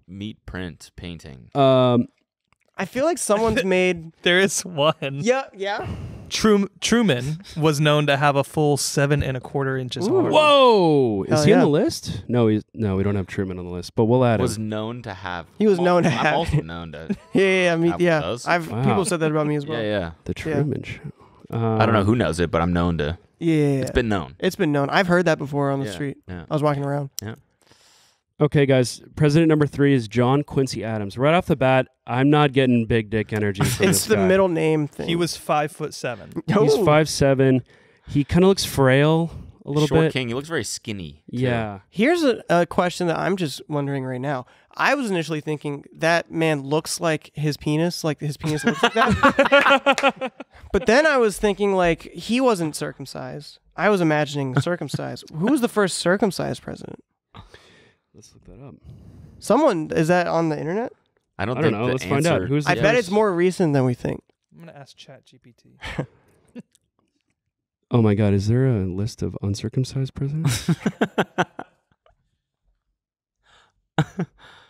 [SPEAKER 3] meat print painting.
[SPEAKER 4] I feel like someone's made.
[SPEAKER 5] There is one.
[SPEAKER 4] Yeah.
[SPEAKER 5] Truman was known to have a full 7 1/4 inches hard.
[SPEAKER 7] Whoa, is
[SPEAKER 4] Hell
[SPEAKER 7] he on
[SPEAKER 4] yeah.
[SPEAKER 7] the list? No, we don't have Truman on the list, but we'll add
[SPEAKER 3] Was
[SPEAKER 7] him.
[SPEAKER 3] known to have.
[SPEAKER 4] He was known to
[SPEAKER 3] I'm
[SPEAKER 4] have
[SPEAKER 3] also
[SPEAKER 4] it.
[SPEAKER 3] known to.
[SPEAKER 4] Yeah.
[SPEAKER 3] Apple
[SPEAKER 4] Yeah.
[SPEAKER 3] does.
[SPEAKER 7] Wow.
[SPEAKER 4] People said that about me as well.
[SPEAKER 3] Yeah.
[SPEAKER 7] The Truman Show.
[SPEAKER 3] I don't know who knows it, but I'm known to.
[SPEAKER 4] Yeah.
[SPEAKER 3] It's been known.
[SPEAKER 4] It's been known. I've heard that before on the
[SPEAKER 3] Yeah,
[SPEAKER 4] street.
[SPEAKER 3] yeah.
[SPEAKER 4] I was walking around.
[SPEAKER 7] Okay, guys. President number 3 is John Quincy Adams. Right off the bat, I'm not getting big dick energy from
[SPEAKER 4] It's
[SPEAKER 7] this
[SPEAKER 4] the
[SPEAKER 7] guy.
[SPEAKER 4] middle name thing.
[SPEAKER 5] He was 5'7".
[SPEAKER 7] He's
[SPEAKER 4] Oh.
[SPEAKER 7] 5'7". He kind of looks frail a little
[SPEAKER 3] Short
[SPEAKER 7] bit.
[SPEAKER 3] King. He looks very skinny. too.
[SPEAKER 7] Yeah.
[SPEAKER 4] Here's a question that I'm just wondering right now. I was initially thinking that man looks like his penis looks like that. But then I was thinking like he wasn't circumcised. I was imagining circumcised. Who was the first circumcised president?
[SPEAKER 7] Let's look that up.
[SPEAKER 4] Someone, is that on the internet?
[SPEAKER 3] I don't
[SPEAKER 7] I
[SPEAKER 3] think
[SPEAKER 7] don't know.
[SPEAKER 3] the
[SPEAKER 7] Let's find out.
[SPEAKER 3] answer-
[SPEAKER 7] Who's the
[SPEAKER 4] I bet
[SPEAKER 7] first?
[SPEAKER 4] it's more recent than we think.
[SPEAKER 5] I'm going to ask ChatGPT.
[SPEAKER 7] Oh my God, is there a list of uncircumcised presidents?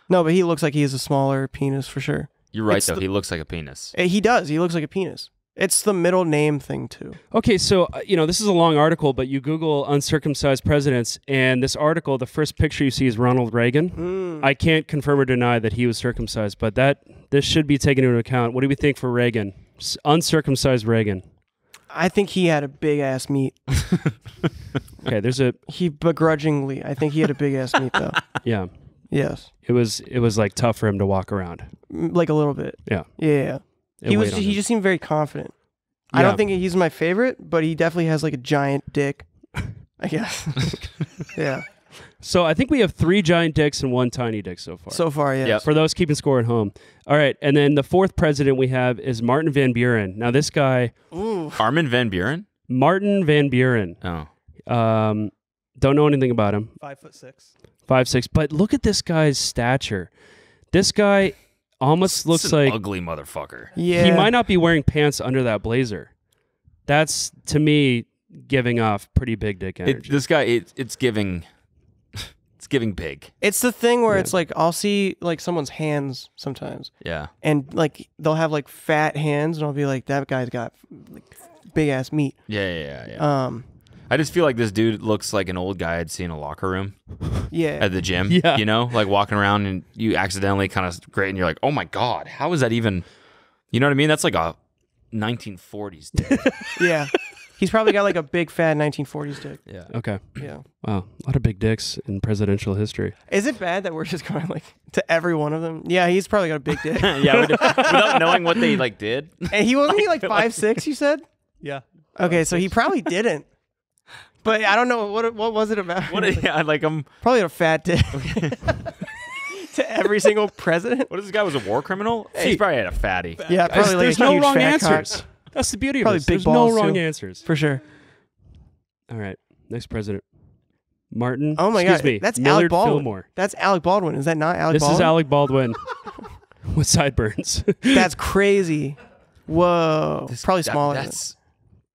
[SPEAKER 4] No, but he looks like he has a smaller penis for sure.
[SPEAKER 3] You're right,
[SPEAKER 4] It's
[SPEAKER 3] though.
[SPEAKER 4] the-
[SPEAKER 3] He looks like a penis.
[SPEAKER 4] He does. He looks like a penis. It's the middle name thing too.
[SPEAKER 7] Okay, so this is a long article, but you Google uncircumcised presidents, and this article, the first picture you see is Ronald Reagan. I can't confirm or deny that he was circumcised, but this should be taken into account. What do we think for Reagan? Uncircumcised Reagan.
[SPEAKER 4] I think he had a big ass meat.
[SPEAKER 7] Okay,
[SPEAKER 4] He begrudgingly. I think he had a big ass meat though.
[SPEAKER 7] yeah.
[SPEAKER 4] Yes.
[SPEAKER 7] It was like tough for him to walk around.
[SPEAKER 4] Like a little bit.
[SPEAKER 7] Yeah.
[SPEAKER 4] Yeah.
[SPEAKER 7] It
[SPEAKER 4] He
[SPEAKER 7] weighed on
[SPEAKER 4] he
[SPEAKER 7] him.
[SPEAKER 4] just seemed very confident. I
[SPEAKER 7] Yeah.
[SPEAKER 4] don't think he's my favorite, but he definitely has like a giant dick. I guess. Yeah.
[SPEAKER 7] So I think we have 3 giant dicks and 1 tiny dick so far.
[SPEAKER 4] So far, yes.
[SPEAKER 3] Yep.
[SPEAKER 7] For those keeping score at home. All right, and then the 4th president we have is Martin Van Buren. Now this guy,
[SPEAKER 4] Ooh.
[SPEAKER 3] Armin van Buren?
[SPEAKER 7] Martin Van Buren.
[SPEAKER 3] Oh.
[SPEAKER 7] Don't know anything about him.
[SPEAKER 5] 5'6".
[SPEAKER 7] 5'6", but look at this guy's stature. This guy almost looks
[SPEAKER 3] It's an
[SPEAKER 7] like
[SPEAKER 3] ugly motherfucker.
[SPEAKER 4] Yeah.
[SPEAKER 7] he might not be wearing pants under that blazer. That's to me giving off pretty big dick energy.
[SPEAKER 3] This guy, it's giving. It's giving big.
[SPEAKER 4] It's the thing where
[SPEAKER 7] Yeah.
[SPEAKER 4] it's like I'll see like someone's hands sometimes,
[SPEAKER 3] Yeah.
[SPEAKER 4] and like they'll have like fat hands, and I'll be like, that guy's got like big ass meat.
[SPEAKER 3] Yeah.
[SPEAKER 4] Um,
[SPEAKER 3] I just feel like this dude looks like an old guy I'd seen in a locker room
[SPEAKER 4] yeah.
[SPEAKER 3] at the gym.
[SPEAKER 7] Yeah.
[SPEAKER 3] You know, like walking around and you accidentally kind of great and you're like, oh my God, how is that even You know what I mean? That's like a 1940s dick.
[SPEAKER 4] Yeah. He's probably got like a big fat 1940s dick.
[SPEAKER 3] Yeah.
[SPEAKER 7] Okay.
[SPEAKER 4] Yeah.
[SPEAKER 7] Wow. A lot of big dicks in presidential history.
[SPEAKER 4] Is it bad that we're just going like to every one of them? Yeah, he's probably got a big dick.
[SPEAKER 3] Yeah. Without knowing what they like did.
[SPEAKER 4] And he wasn't he like 5'6", you said?
[SPEAKER 5] Yeah.
[SPEAKER 4] Okay, so he probably didn't. But I don't know what was it about?
[SPEAKER 3] Yeah, like
[SPEAKER 4] Probably a fat dick. To every single president.
[SPEAKER 3] What if this guy was a war criminal?
[SPEAKER 4] Hey.
[SPEAKER 3] He's probably had a fatty.
[SPEAKER 4] Yeah, probably like
[SPEAKER 7] There's
[SPEAKER 4] a
[SPEAKER 7] no
[SPEAKER 4] huge
[SPEAKER 7] wrong
[SPEAKER 4] fat cock.
[SPEAKER 7] answers. That's the beauty of
[SPEAKER 4] Probably
[SPEAKER 7] this.
[SPEAKER 4] big
[SPEAKER 7] There's no
[SPEAKER 4] balls,
[SPEAKER 7] wrong
[SPEAKER 4] too.
[SPEAKER 7] answers.
[SPEAKER 4] For sure.
[SPEAKER 7] All right. Next president. Martin.
[SPEAKER 4] Oh my
[SPEAKER 7] excuse
[SPEAKER 4] God,
[SPEAKER 7] me.
[SPEAKER 4] that's
[SPEAKER 7] Millard
[SPEAKER 4] Alec Baldwin.
[SPEAKER 7] Fillmore.
[SPEAKER 4] That's Alec Baldwin. Is that not Alec
[SPEAKER 7] This
[SPEAKER 4] Baldwin?
[SPEAKER 7] is Alec Baldwin with sideburns.
[SPEAKER 4] That's crazy. Whoa. Probably smaller.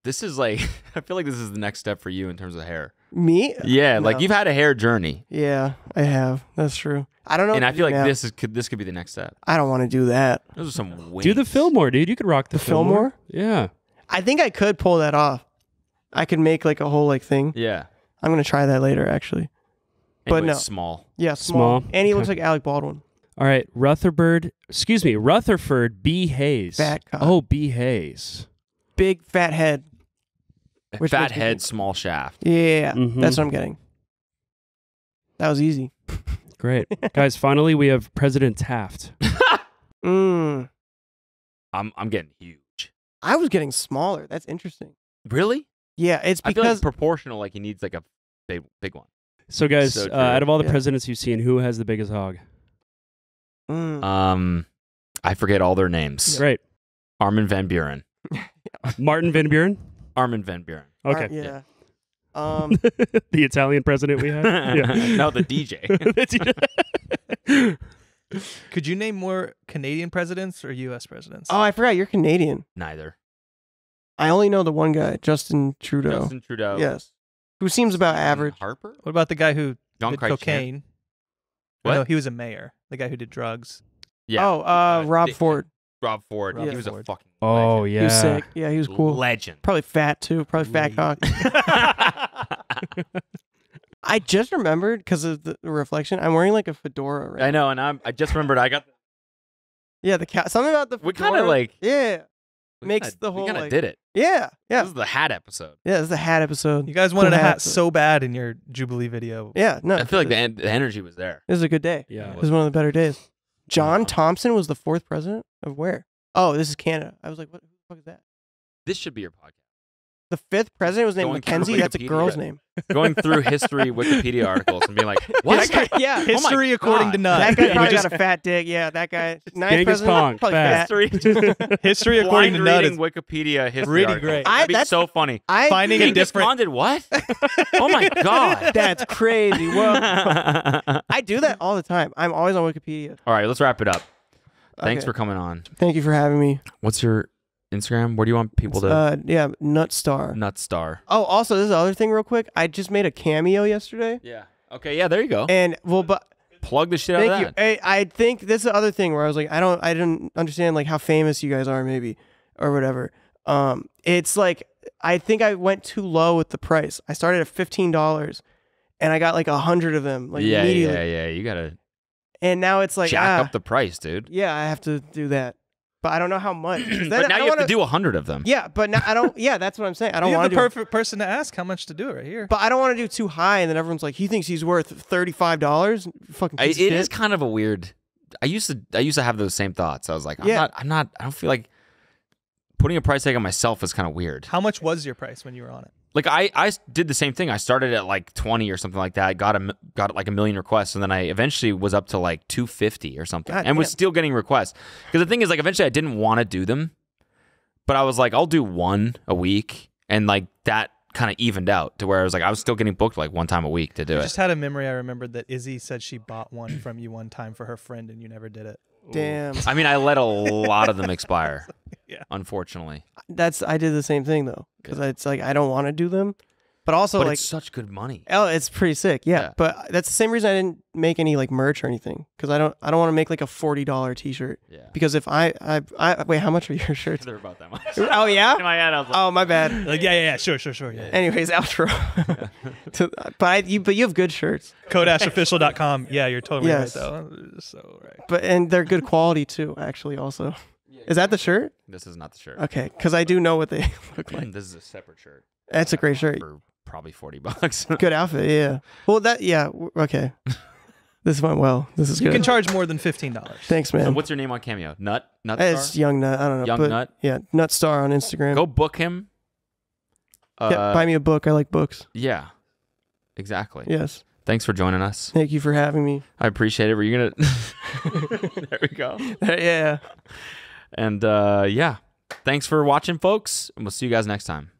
[SPEAKER 3] This is like I feel like this is the next step for you in terms of hair.
[SPEAKER 4] Me?
[SPEAKER 3] Yeah,
[SPEAKER 4] No.
[SPEAKER 3] like you've had a hair journey,
[SPEAKER 4] Yeah, I have. That's true. I don't know.
[SPEAKER 3] and
[SPEAKER 4] what
[SPEAKER 3] I
[SPEAKER 4] to
[SPEAKER 3] feel
[SPEAKER 4] do
[SPEAKER 3] like
[SPEAKER 4] now.
[SPEAKER 3] this could be the next step.
[SPEAKER 4] I don't want to do that.
[SPEAKER 3] Those are some wings.
[SPEAKER 7] Do the Fillmore, dude. You could rock the,
[SPEAKER 4] The Fillmore?
[SPEAKER 7] Yeah.
[SPEAKER 4] I think I could pull that off. I could make like a whole like thing.
[SPEAKER 3] Yeah,
[SPEAKER 4] I'm gonna try that later, actually. But
[SPEAKER 3] Anyway,
[SPEAKER 4] no.
[SPEAKER 3] small.
[SPEAKER 4] Yeah, small.
[SPEAKER 7] Small?
[SPEAKER 4] And he
[SPEAKER 7] Okay.
[SPEAKER 4] looks like Alec Baldwin.
[SPEAKER 7] All right. Rutherford B. Hayes.
[SPEAKER 4] Fat cock.
[SPEAKER 7] Oh, B. Hayes.
[SPEAKER 4] Big fat head. Which
[SPEAKER 3] Fat
[SPEAKER 4] makes me
[SPEAKER 3] head,
[SPEAKER 4] think-
[SPEAKER 3] small shaft.
[SPEAKER 4] Yeah,
[SPEAKER 7] Mhm.
[SPEAKER 4] that's what I'm getting. That was easy.
[SPEAKER 7] Great. Guys, finally we have President Taft.
[SPEAKER 4] Mm.
[SPEAKER 3] I'm getting huge.
[SPEAKER 4] I was getting smaller. That's interesting.
[SPEAKER 3] Really?
[SPEAKER 4] Yeah, it's
[SPEAKER 3] I feel like
[SPEAKER 4] because
[SPEAKER 3] proportional. Like he needs like a big one.
[SPEAKER 7] So guys,
[SPEAKER 3] So true.
[SPEAKER 7] out of all the
[SPEAKER 4] Yeah.
[SPEAKER 7] presidents you've seen, who has the biggest hog?
[SPEAKER 3] I forget all their names.
[SPEAKER 7] Great.
[SPEAKER 3] Armin van Buren.
[SPEAKER 7] Martin Van Buren?
[SPEAKER 3] Armin van Buren.
[SPEAKER 7] Okay.
[SPEAKER 4] Yeah.
[SPEAKER 7] The Italian president we had? Yeah.
[SPEAKER 3] No, the DJ.
[SPEAKER 5] Could you name more Canadian presidents or U.S. presidents?
[SPEAKER 4] Oh, I forgot you're Canadian.
[SPEAKER 3] Neither.
[SPEAKER 4] I only know the one guy, Justin Trudeau.
[SPEAKER 3] Justin Trudeau.
[SPEAKER 4] Yes. Who seems about
[SPEAKER 3] Stephen
[SPEAKER 4] average.
[SPEAKER 3] Harper.
[SPEAKER 5] What about the guy who
[SPEAKER 3] John
[SPEAKER 5] did
[SPEAKER 3] Christ
[SPEAKER 5] cocaine?
[SPEAKER 3] What?
[SPEAKER 5] No, he was a mayor. The guy who did drugs.
[SPEAKER 3] Yeah.
[SPEAKER 4] Oh, Rob Ford.
[SPEAKER 3] Rob Ford.
[SPEAKER 5] Rob
[SPEAKER 3] He was a
[SPEAKER 5] Ford.
[SPEAKER 3] fucking.
[SPEAKER 7] Oh,
[SPEAKER 3] legend.
[SPEAKER 7] yeah.
[SPEAKER 4] He was sick. Yeah, he was cool.
[SPEAKER 3] Legend.
[SPEAKER 4] Probably fat too. Probably fat cock. I just remembered because of the reflection. I'm wearing like a fedora right
[SPEAKER 3] I know, and I just remembered I got.
[SPEAKER 4] Yeah, something about the
[SPEAKER 3] We
[SPEAKER 4] fedora.
[SPEAKER 3] kinda, like-
[SPEAKER 4] Yeah.
[SPEAKER 3] We
[SPEAKER 4] Makes
[SPEAKER 3] kinda-
[SPEAKER 4] the whole,
[SPEAKER 3] We kind of
[SPEAKER 4] like-
[SPEAKER 3] did it.
[SPEAKER 4] Yeah. Yeah.
[SPEAKER 3] This is the hat episode.
[SPEAKER 4] Yeah, this is the hat episode.
[SPEAKER 5] You guys wanted
[SPEAKER 4] Cool
[SPEAKER 5] a hat
[SPEAKER 4] episode.
[SPEAKER 5] so bad in your Jubilee video.
[SPEAKER 4] Yeah, no.
[SPEAKER 3] I feel like the energy was there.
[SPEAKER 4] This is a good day.
[SPEAKER 7] Yeah.
[SPEAKER 4] This is one of the better days. John Thompson was the 4th president of where? Oh, this is Canada. I was like, what the fuck is that?
[SPEAKER 3] This should be your podcast.
[SPEAKER 4] The 5th president was named
[SPEAKER 3] Going through
[SPEAKER 4] Mackenzie. That's a
[SPEAKER 3] Wikipedia.
[SPEAKER 4] girl's name.
[SPEAKER 3] Going through history Wikipedia articles and being like, what?
[SPEAKER 4] That guy, yeah.
[SPEAKER 5] History according to none.
[SPEAKER 4] That guy
[SPEAKER 7] Yeah,
[SPEAKER 4] probably
[SPEAKER 7] just-
[SPEAKER 4] got a fat dick. Yeah, that guy. 9th
[SPEAKER 7] Genghis
[SPEAKER 4] president,
[SPEAKER 7] Kong,
[SPEAKER 4] probably
[SPEAKER 7] fat.
[SPEAKER 4] fat.
[SPEAKER 3] History.
[SPEAKER 5] History according to
[SPEAKER 3] Blind
[SPEAKER 5] none
[SPEAKER 3] reading
[SPEAKER 5] is
[SPEAKER 3] Wikipedia history
[SPEAKER 5] really
[SPEAKER 3] articles.
[SPEAKER 5] great.
[SPEAKER 3] That'd be
[SPEAKER 4] that's-
[SPEAKER 3] so funny.
[SPEAKER 5] finding a
[SPEAKER 3] Genghis
[SPEAKER 5] different.
[SPEAKER 3] Khan did what? Oh my god.
[SPEAKER 4] That's crazy. Well,
[SPEAKER 3] All
[SPEAKER 4] I do that all the time. I'm always on Wikipedia.
[SPEAKER 3] right, let's wrap it up. Thanks
[SPEAKER 4] Okay.
[SPEAKER 3] for coming on.
[SPEAKER 4] Thank you for having me.
[SPEAKER 3] What's your Instagram? Where do you want people to?
[SPEAKER 4] Yeah, Nutstar.
[SPEAKER 3] Nutstar.
[SPEAKER 4] Oh, also, this is the other thing, real quick. I just made a cameo yesterday,
[SPEAKER 3] Yeah. Okay. Yeah. There you go.
[SPEAKER 4] and well, but
[SPEAKER 3] Plug the shit out of
[SPEAKER 4] thank you.
[SPEAKER 3] that.
[SPEAKER 4] Hey, I think this is the other thing where I was like, I didn't understand like how famous you guys are, maybe or whatever. It's like I think I went too low with the price. I started at $15, and I got like 100 of them like
[SPEAKER 3] yeah.
[SPEAKER 4] immediately.
[SPEAKER 3] Yeah. Yeah. You gotta
[SPEAKER 4] And now it's like
[SPEAKER 3] jack up the price, dude.
[SPEAKER 4] yeah, I have to do that, but I don't know how much. 'Cause then
[SPEAKER 3] But
[SPEAKER 4] I
[SPEAKER 3] now
[SPEAKER 4] don't
[SPEAKER 3] you have
[SPEAKER 4] wanna-
[SPEAKER 3] to do 100 of them.
[SPEAKER 4] Yeah, but now I don't. Yeah, that's what I'm saying. I don't
[SPEAKER 5] You have
[SPEAKER 4] want
[SPEAKER 5] the
[SPEAKER 4] to do.
[SPEAKER 5] perfect person to ask how much to do it right here.
[SPEAKER 4] But I don't want to do too high, and then everyone's like, he thinks he's worth $35. Fucking piece of
[SPEAKER 3] It
[SPEAKER 4] shit.
[SPEAKER 3] is kind of a weird. I used to have those same thoughts. I was like,
[SPEAKER 4] Yeah.
[SPEAKER 3] I don't feel like putting a price tag on myself is kind of weird.
[SPEAKER 5] How much was your price when you were on it?
[SPEAKER 3] Like I did the same thing. I started at like 20 or something like that. I got like a million requests, and then I eventually was up to like 250 or something,
[SPEAKER 4] God
[SPEAKER 3] and was
[SPEAKER 4] damn.
[SPEAKER 3] still getting requests. Because the thing is, like, eventually I didn't want to do them, but I was like, I'll do one a week, and like that kind of evened out to where I was like, I was still getting booked like one time a week to do
[SPEAKER 5] I
[SPEAKER 3] it.
[SPEAKER 5] just had a memory. I remembered that Izzy said she bought one from you one time for her friend, and you never did it.
[SPEAKER 4] Damn.
[SPEAKER 3] I mean, I let a lot of them expire.
[SPEAKER 5] Yeah.
[SPEAKER 3] Unfortunately,
[SPEAKER 4] I did the same thing though, because it's like I don't want to do them, but also
[SPEAKER 3] but
[SPEAKER 4] like
[SPEAKER 3] it's such good money.
[SPEAKER 4] oh, it's pretty sick. Yeah,
[SPEAKER 3] Yeah.
[SPEAKER 4] but that's the same reason I didn't make any like merch or anything, because I don't want to make like a $40 T-shirt.
[SPEAKER 3] Yeah.
[SPEAKER 4] Because if I wait, how much are your shirts?
[SPEAKER 3] They're about that much.
[SPEAKER 4] Oh yeah.
[SPEAKER 3] In my head, I was like,
[SPEAKER 4] Oh my bad.
[SPEAKER 5] Like, yeah, sure. Yeah.
[SPEAKER 4] Anyways, outro. But you have good shirts.
[SPEAKER 5] Kodashofficial.com. Yeah, you're totally
[SPEAKER 4] Yes.
[SPEAKER 5] right though. So right.
[SPEAKER 4] And they're good quality too, actually. Also, Is that the shirt?
[SPEAKER 3] This is not the shirt.
[SPEAKER 4] Okay, because I do know what they look like.
[SPEAKER 3] This is a separate shirt.
[SPEAKER 4] That's a great shirt.
[SPEAKER 3] For probably $40.
[SPEAKER 4] Good outfit, yeah. Well, okay. This went well. This is
[SPEAKER 5] You
[SPEAKER 4] good.
[SPEAKER 5] can charge more than $15.
[SPEAKER 4] Thanks,
[SPEAKER 3] So
[SPEAKER 4] man.
[SPEAKER 3] what's your name on Cameo? Nut
[SPEAKER 4] It's
[SPEAKER 3] Star?
[SPEAKER 4] Young Nut. I don't know.
[SPEAKER 3] Young
[SPEAKER 4] but
[SPEAKER 3] Nut?
[SPEAKER 4] Yeah, Nut Star on Instagram.
[SPEAKER 3] Go book him.
[SPEAKER 4] Yeah, buy me a book. I like books.
[SPEAKER 3] Yeah, exactly.
[SPEAKER 4] Yes.
[SPEAKER 3] Thanks for joining us.
[SPEAKER 4] Thank you for having me.
[SPEAKER 3] I appreciate it. Were you gonna? There we go.
[SPEAKER 4] Yeah.
[SPEAKER 3] And yeah, thanks for watching, folks, and we'll see you guys next time.